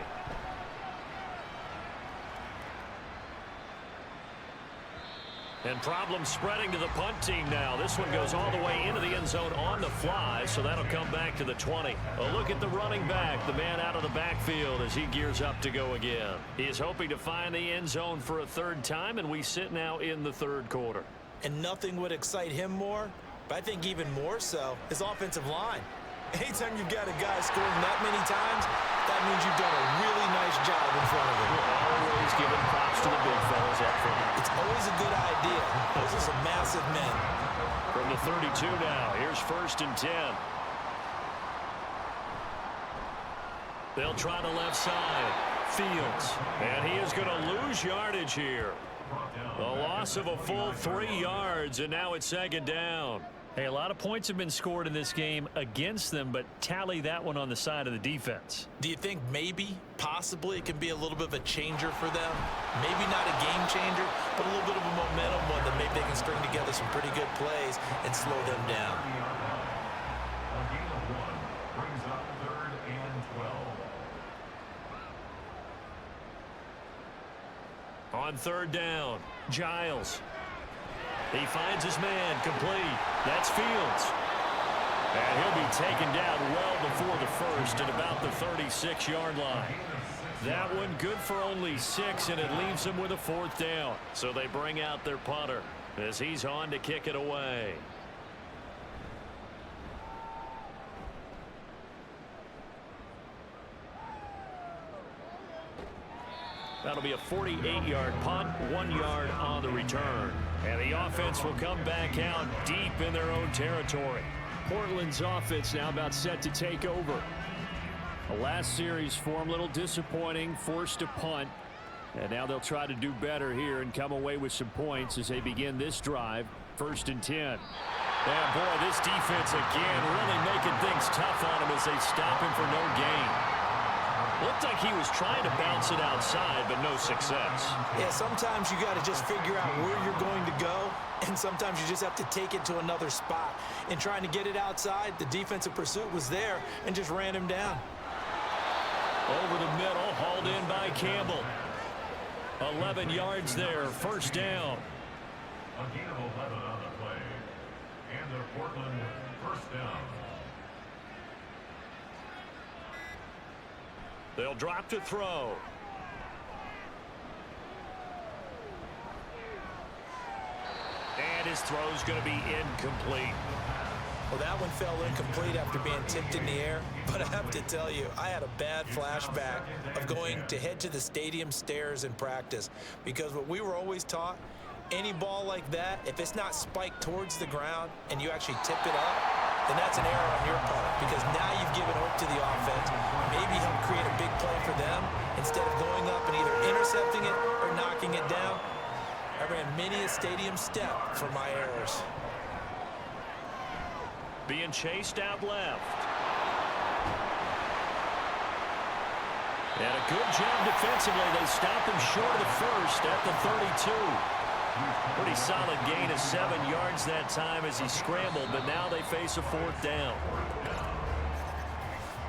And problems spreading to the punt team now. This one goes all the way into the end zone on the fly, so that'll come back to the 20. A look at the running back, the man out of the backfield as he gears up to go again. He is hoping to find the end zone for a third time, and we sit now in the third quarter. And nothing would excite him more, but I think even more so, his offensive line. Anytime you've got a guy scoring that many times, that means you've done a really nice job in front of him. Always giving props to the big fellas up front. It's always a good idea. Those are some massive men. From the 32 now, here's first and 10. They'll try the left side. Fields. And he is going to lose yardage here. A loss of a full 3 yards, and now it's second down. Hey, a lot of points have been scored in this game against them, but tally that one on the side of the defense. Do you think maybe, possibly, it can be a little bit of a changer for them? Maybe not a game changer, but a little bit of a momentum one that maybe they can string together some pretty good plays and slow them down. A gain of 1 brings up 3rd and 12. On third down, Giles. He finds his man complete. That's Fields. And he'll be taken down well before the first at about the 36-yard line. That one good for only 6, and it leaves him with a fourth down. So they bring out their punter as he's on to kick it away. That'll be a 48-yard punt, 1 yard on the return. And the offense will come back out deep in their own territory. Portland's offense now about set to take over. The last series form a little disappointing, forced a punt. And now they'll try to do better here and come away with some points as they begin this drive. 1st and 10. And boy, this defense again really making things tough on him as they stop him for no gain. Looked like he was trying to bounce it outside, but no success. Yeah, sometimes you got to just figure out where you're going to go, and sometimes you just have to take it to another spot. In trying to get it outside, the defensive pursuit was there and just ran him down. Over the middle, hauled in by Campbell. 11 yards there, 1st down. A gain of 11 on the play. And the Portland 1st down. They'll drop to throw. And his throw's going to be incomplete. Well, that one fell incomplete after being tipped in the air. But I have to tell you, I had a bad flashback of going to head to the stadium stairs in practice. Because what we were always taught, any ball like that, if it's not spiked towards the ground and you actually tip it up, then that's an error on your part. Because now you've given hope to the offense. Maybe help create a big play for them instead of going up and either intercepting it or knocking it down. I ran many a stadium step for my errors. Being chased out left. And a good job defensively. They stop him short of the first at the 32. Pretty solid gain of 7 yards that time as he scrambled, but now they face a 4th down.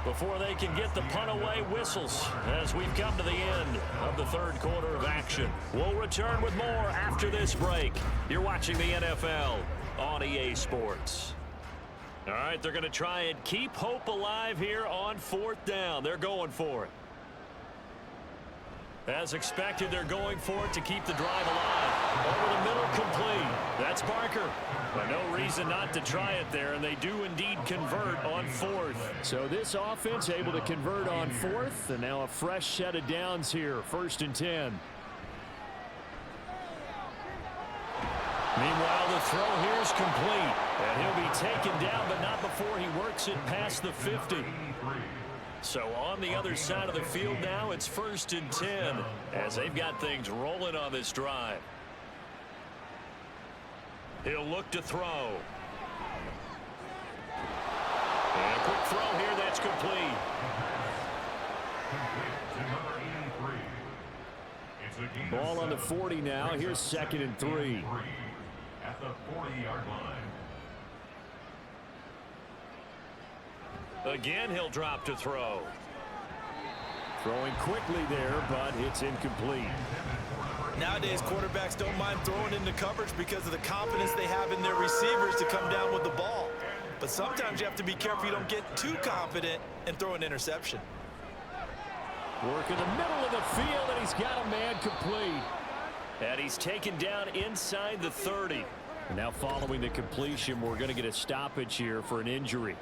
Before they can get the punt away, whistles as we've come to the end of the 3rd quarter of action. We'll return with more after this break. You're watching the NFL on EA Sports. All right, they're going to try and keep hope alive here on 4th down. They're going for it. As expected, they're going for it to keep the drive alive. Over the middle, complete. That's Barker. But no reason not to try it there, and they do indeed convert on 4th. So this offense able to convert on 4th, and now a fresh set of downs here, 1st and 10. Meanwhile, the throw here is complete, and he'll be taken down, but not before he works it past the 50. So on the other side of the field now, it's 1st and 10 as they've got things rolling on this drive. He'll look to throw. And a quick throw here, that's complete. Ball on the 40 now. Here's 2nd and 3. At the 40-yard line. Again, he'll drop to throw. Throwing quickly there, but it's incomplete. Nowadays, quarterbacks don't mind throwing into coverage because of the confidence they have in their receivers to come down with the ball. But sometimes you have to be careful you don't get too confident and throw an interception. Work in the middle of the field, and he's got a man complete. And he's taken down inside the 30. And now following the completion, we're going to get a stoppage here for an injury.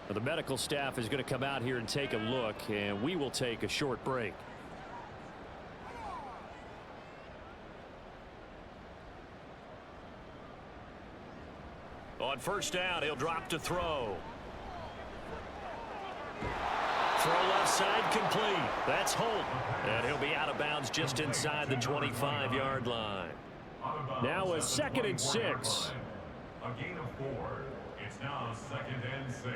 Now, the medical staff is going to come out here and take a look, and we will take a short break. On 1st down, he'll drop to throw. Throw left side complete. That's Holt. And he'll be out of bounds just inside the 25-yard line. Now a 2nd and 6. A gain of 4. It's now 2nd and 6.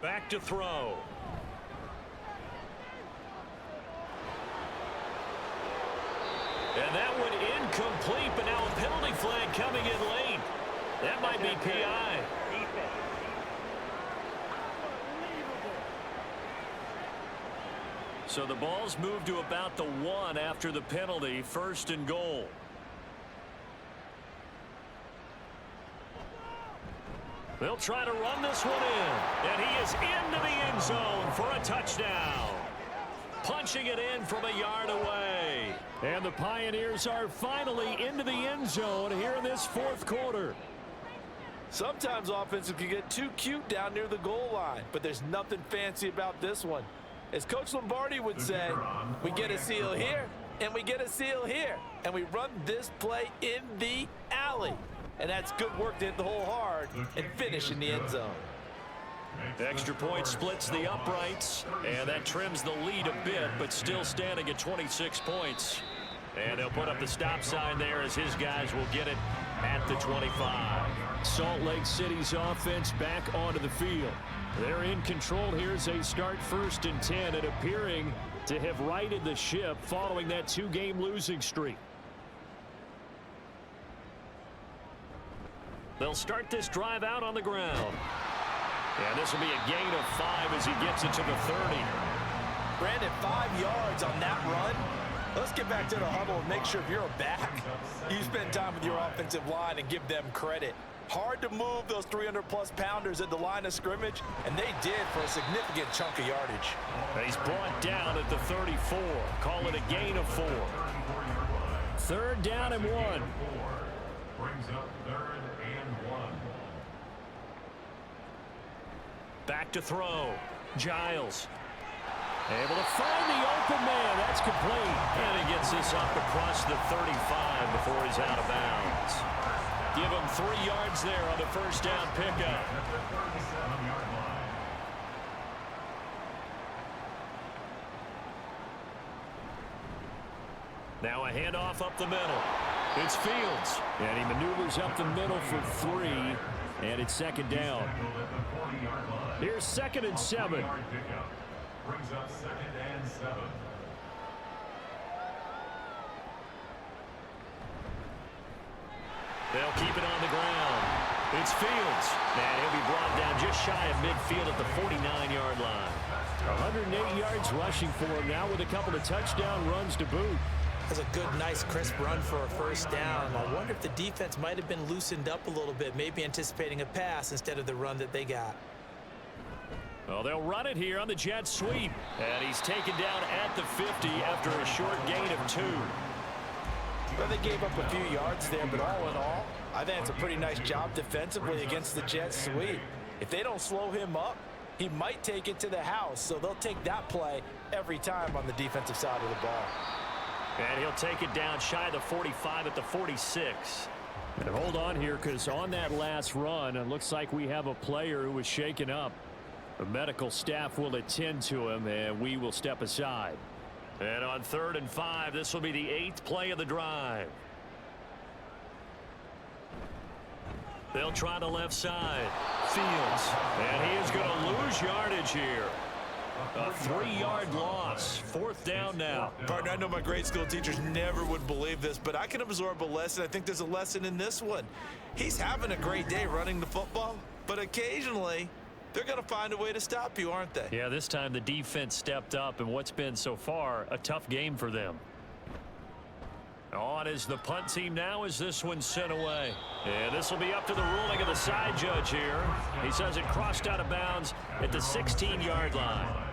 Back to throw. And that one incomplete, but now a penalty flag coming in late. That might be PI. So the ball's moved to about the 1 after the penalty, 1st and goal. They'll try to run this one in, and he is into the end zone for a touchdown. Punching it in from a yard away. And the Pioneers are finally into the end zone here in this 4th quarter. Sometimes offenses can get too cute down near the goal line, but there's nothing fancy about this one. As Coach Lombardi would say, we get a seal here, and we get a seal here, and we run this play in the alley. And that's good work to hit the hole hard and finish in the end zone. The extra point splits the uprights, and that trims the lead a bit, but still standing at 26 points. And they'll put up the stop sign there as his guys will get it at the 25. Salt Lake City's offense back onto the field. They're in control here as they start 1st and 10 and appearing to have righted the ship following that 2-game losing streak. They'll start this drive out on the ground. And this will be a gain of 5 as he gets it to the 30. Brandon, 5 yards on that run. Let's get back to the huddle and make sure if you're a back, you spend time with your offensive line and give them credit. Hard to move those 300-plus pounders at the line of scrimmage, and they did for a significant chunk of yardage. He's brought down at the 34. Call it a gain of 4. 3rd down and 1. Brings up 3rd and 1. Back to throw. Giles. Able to find the open man. That's complete. And he gets this up across the 35 before he's out of bounds. Give him 3 yards there on the 1st down pickup. Now a handoff up the middle. It's Fields. And he maneuvers up the middle for 3. And it's 2nd down. Here's 2nd and 7. Brings up 2nd and 7. They'll keep it on the ground. It's Fields. And he'll be brought down just shy of midfield at the 49-yard line. 108 yards rushing for him now with a couple of touchdown runs to boot. That's a good, nice, crisp run for a 1st down. I wonder if the defense might have been loosened up a little bit, maybe anticipating a pass instead of the run that they got. Well, they'll run it here on the jet sweep. And he's taken down at the 50 after a short gain of 2. Well, they gave up a few yards there, but all in all, I think it's a pretty nice job defensively against the jet sweep. If they don't slow him up, he might take it to the house, so they'll take that play every time on the defensive side of the ball. And he'll take it down shy of the 45 at the 46. And hold on here, because on that last run, it looks like we have a player who was shaken up. The medical staff will attend to him, and we will step aside. And on 3rd and 5, this will be the 8th play of the drive. They'll try the left side. Fields. And he is going to lose yardage here. A 3-yard loss. 4th down now. Partner, I know my grade school teachers never would believe this, but I can absorb a lesson. I think there's a lesson in this one. He's having a great day running the football, but occasionally they're going to find a way to stop you, aren't they? Yeah, this time the defense stepped up in what's been so far a tough game for them. On is the punt team now as this one's sent away. And this will be up to the ruling of the side judge here. He says it crossed out of bounds at the 16-yard line.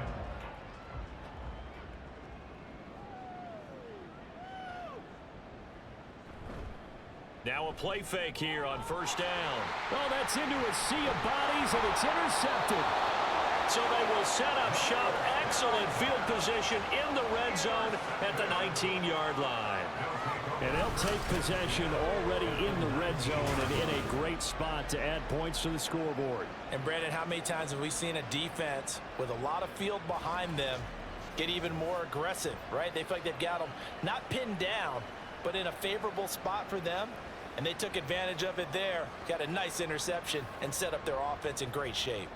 Now a play fake here on 1st down. Oh, that's into a sea of bodies, and it's intercepted. So they will set up shop. Excellent field position in the red zone at the 19-yard line. And they'll take possession already in the red zone and in a great spot to add points to the scoreboard. And Brandon, how many times have we seen a defense with a lot of field behind them get even more aggressive, right? They feel like they've got them not pinned down, but in a favorable spot for them. And they took advantage of it there, got a nice interception, and set up their offense in great shape.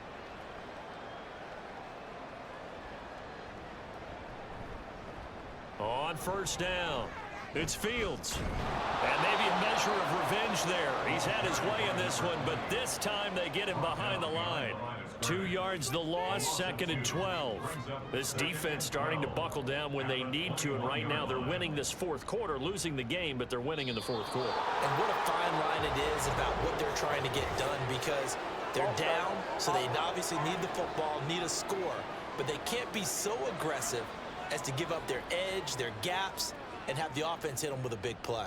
On 1st down, it's Fields. And maybe a measure of revenge there. He's had his way in this one, but this time they get him behind the line. 2 yards the loss, 2nd and 12. This defense starting to buckle down when they need to, and right now they're winning this 4th quarter, losing the game, but they're winning in the 4th quarter. And what a fine line it is about what they're trying to get done, because they're down, so they obviously need the football, need a score, but they can't be so aggressive as to give up their edge, their gaps, and have the offense hit them with a big play.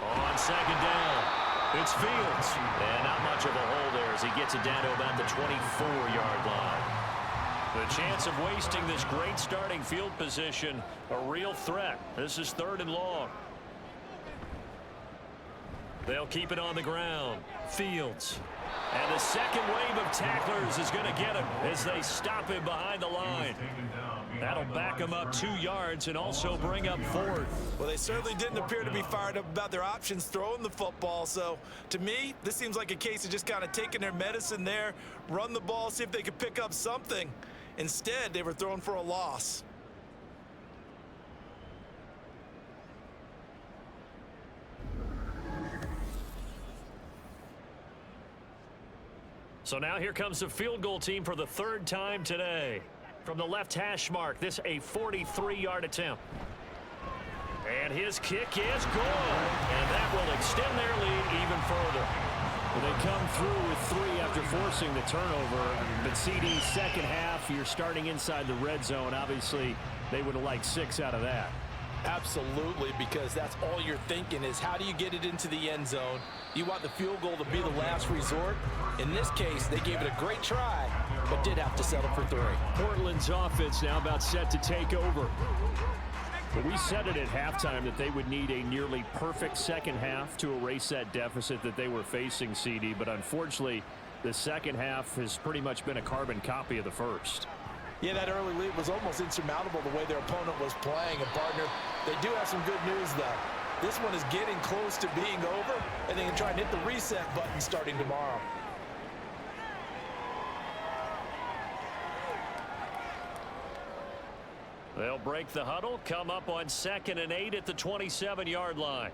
On 2nd down, it's Fields. And not much of a hole there as he gets it down to about the 24-yard line. The chance of wasting this great starting field position, a real threat. This is 3rd and long. They'll keep it on the ground. Fields. And the second wave of tacklers is going to get him as they stop him behind the line. That'll back him up 2 yards and also bring up 4th. Well, they certainly didn't appear to be fired up about their options throwing the football. So, to me, this seems like a case of just kind of taking their medicine there, run the ball, see if they could pick up something. Instead, they were throwing for a loss. So now here comes the field goal team for the 3rd time today. From the left hash mark, this a 43-yard attempt. And his kick is good. And that will extend their lead even further. Well, they come through with 3 after forcing the turnover. But CD, second half, you're starting inside the red zone. Obviously, they would have liked 6 out of that. Absolutely, because that's all you're thinking is how do you get it into the end zone? You want the field goal to be the last resort. In this case, they gave it a great try, but did have to settle for 3. Portland's offense now about set to take over. But we said it at halftime that they would need a nearly perfect second half to erase that deficit that they were facing, CD. But unfortunately, the second half has pretty much been a carbon copy of the first. Yeah, that early lead was almost insurmountable the way their opponent was playing. And, partner, they do have some good news, though. This one is getting close to being over, and they can try and hit the reset button starting tomorrow. They'll break the huddle, come up on 2nd and 8 at the 27-yard line.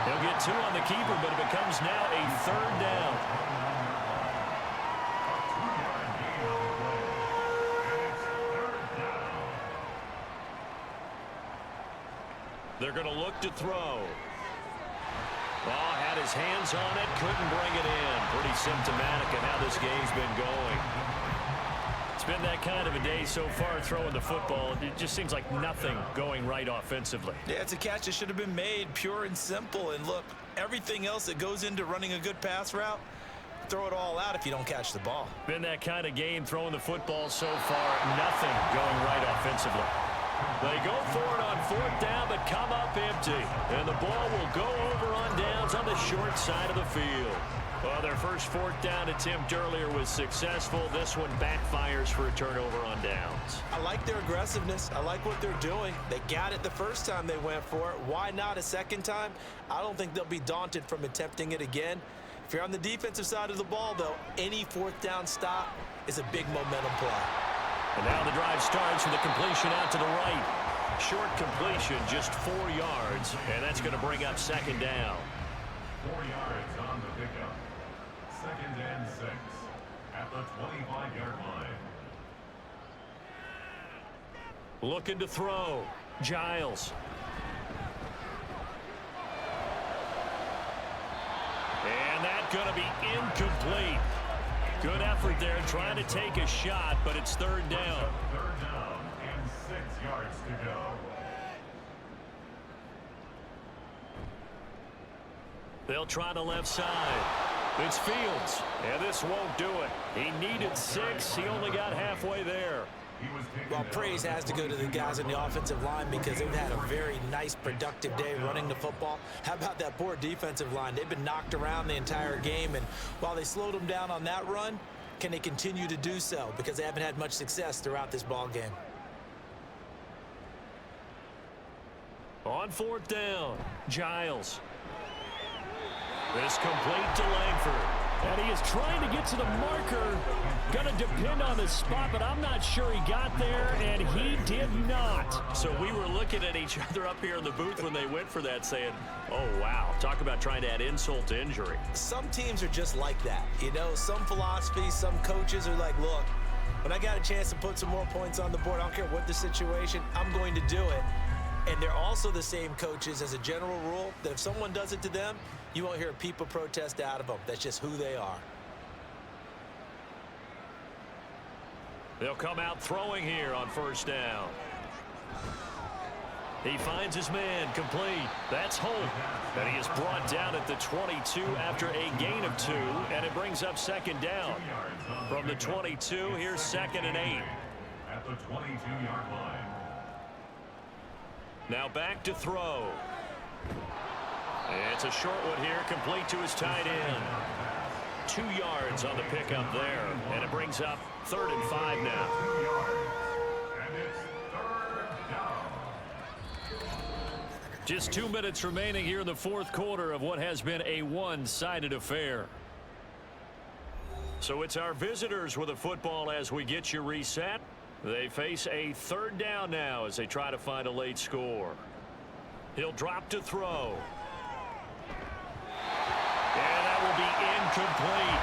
They'll get 2 on the keeper, but it becomes now a 3rd down. They're going to look to throw. Ball had his hands on it, couldn't bring it in. Pretty symptomatic of how this game's been going. It's been that kind of a day so far throwing the football. It just seems like nothing going right offensively. Yeah, it's a catch that should have been made, pure and simple. And look, everything else that goes into running a good pass route, throw it all out if you don't catch the ball. Been that kind of game throwing the football so far. Nothing going right offensively. They go for it on 4th down, but come up empty. And the ball will go over on downs on the short side of the field. Well, their first 4th down attempt earlier was successful. This one backfires for a turnover on downs. I like their aggressiveness. I like what they're doing. They got it the first time they went for it. Why not a second time? I don't think they'll be daunted from attempting it again. If you're on the defensive side of the ball, though, any 4th down stop is a big momentum play. And now the drive starts with a completion out to the right. Short completion, just 4 yards, and that's going to bring up 2nd down. 4 yards on the pickup. 2nd and 6 at the 25-yard line. Looking to throw. Giles. And that's going to be incomplete. Good effort there trying to take a shot, but it's 3rd down. 3rd down and 6 yards to go. They'll try the left side. It's Fields, and this won't do it. He needed 6. He only got halfway there. Well, praise has to go to the guys in the offensive line because they've had a very nice, productive day running the football. How about that poor defensive line? They've been knocked around the entire game, and while they slowed them down on that run, can they continue to do so? Because they haven't had much success throughout this ball game. On 4th down, Giles. This complete to Langford. And he is trying to get to the marker. Going to depend on the spot, but I'm not sure he got there, and he did not. So we were looking at each other up here in the booth when they went for that saying, oh, wow, talk about trying to add insult to injury. Some teams are just like that. You know, some philosophies, some coaches are like, look, when I got a chance to put some more points on the board, I don't care what the situation, I'm going to do it. And they're also the same coaches as a general rule that if someone does it to them, you won't hear a peep of protest out of them. That's just who they are. They'll come out throwing here on 1st down. He finds his man complete. That's Holt. And he is brought down at the 22 after a gain of 2. And it brings up second down. From the 22, here's 2nd and 8. At the 22-yard line. Now back to throw. It's a short one here, complete to his tight end. 2 yards on the pickup there. And it brings up 3rd and 5 now. 2 yards. And it's 3rd down. Just 2 minutes remaining here in the 4th quarter of what has been a one-sided affair. So it's our visitors with the football as we get you reset. They face a 3rd down now as they try to find a late score. He'll drop to throw. And that will be incomplete.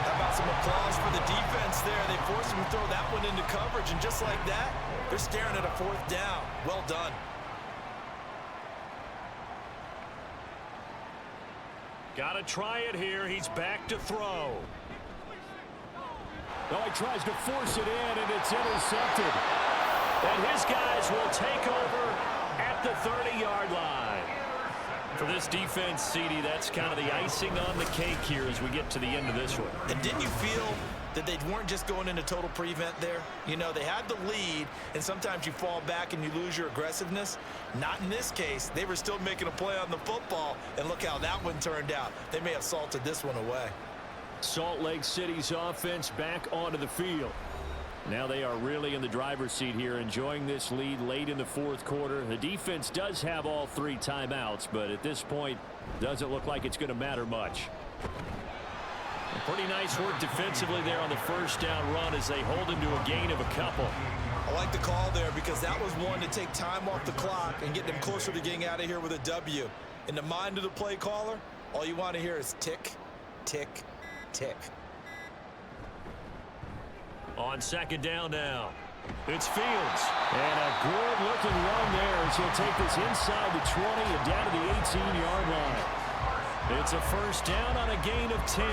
How about some applause for the defense there? They forced him to throw that one into coverage, and just like that, they're staring at a 4th down. Well done. Got to try it here. He's back to throw. Oh, he tries to force it in, and it's intercepted. And his guys will take over at the 30-yard line. For this defense, CD, that's kind of the icing on the cake here as we get to the end of this one. And didn't you feel that they weren't just going into total prevent there? You know, they had the lead, and sometimes you fall back and you lose your aggressiveness. Not in this case. They were still making a play on the football, and look how that one turned out. They may have salted this one away. Salt Lake City's offense back onto the field. Now they are really in the driver's seat here, enjoying this lead late in the 4th quarter. The defense does have all 3 timeouts, but at this point, doesn't look like it's going to matter much. Pretty nice work defensively there on the 1st down run as they hold him to a gain of a couple. I like the call there because that was one to take time off the clock and get them closer to getting out of here with a W. In the mind of the play caller, all you want to hear is tick, tick, tick. On 2nd down now, it's Fields. And a good-looking run there as he'll take this inside the 20 and down to the 18-yard line. It's a 1st down on a gain of 10.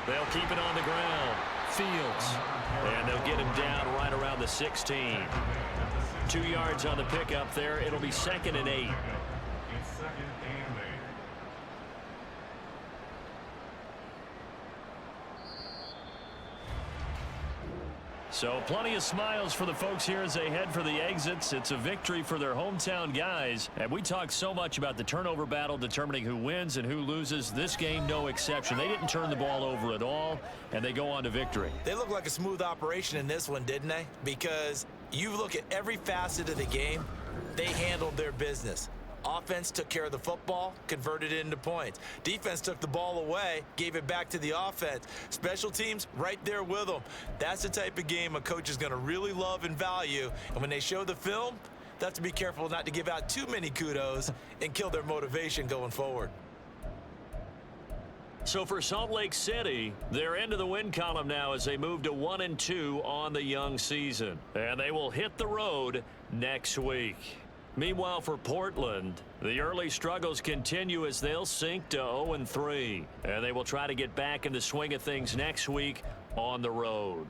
They'll keep it on the ground. Fields. And they'll get him down right around the 16. 2 yards on the pickup there. It'll be 2nd and 8. It's 2nd and 8. So plenty of smiles for the folks here as they head for the exits. It's a victory for their hometown guys. And we talked so much about the turnover battle determining who wins and who loses. This game, no exception. They didn't turn the ball over at all, and they go on to victory. They look like a smooth operation in this one, didn't they? Because you look at every facet of the game, they handled their business. Offense took care of the football, converted it into points. Defense took the ball away, gave it back to the offense. Special teams, right there with them. That's the type of game a coach is going to really love and value. And when they show the film, they have to be careful not to give out too many kudos and kill their motivation going forward. So for Salt Lake City, they're into the win column now as they move to 1-2 on the young season. And they will hit the road next week. Meanwhile, for Portland, the early struggles continue as they'll sink to 0-3. And they will try to get back in the swing of things next week on the road.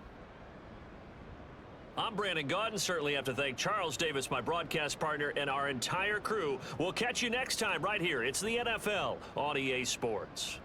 I'm Brandon Gaudin. Certainly have to thank Charles Davis, my broadcast partner, and our entire crew. We'll catch you next time right here. It's the NFL on EA Sports.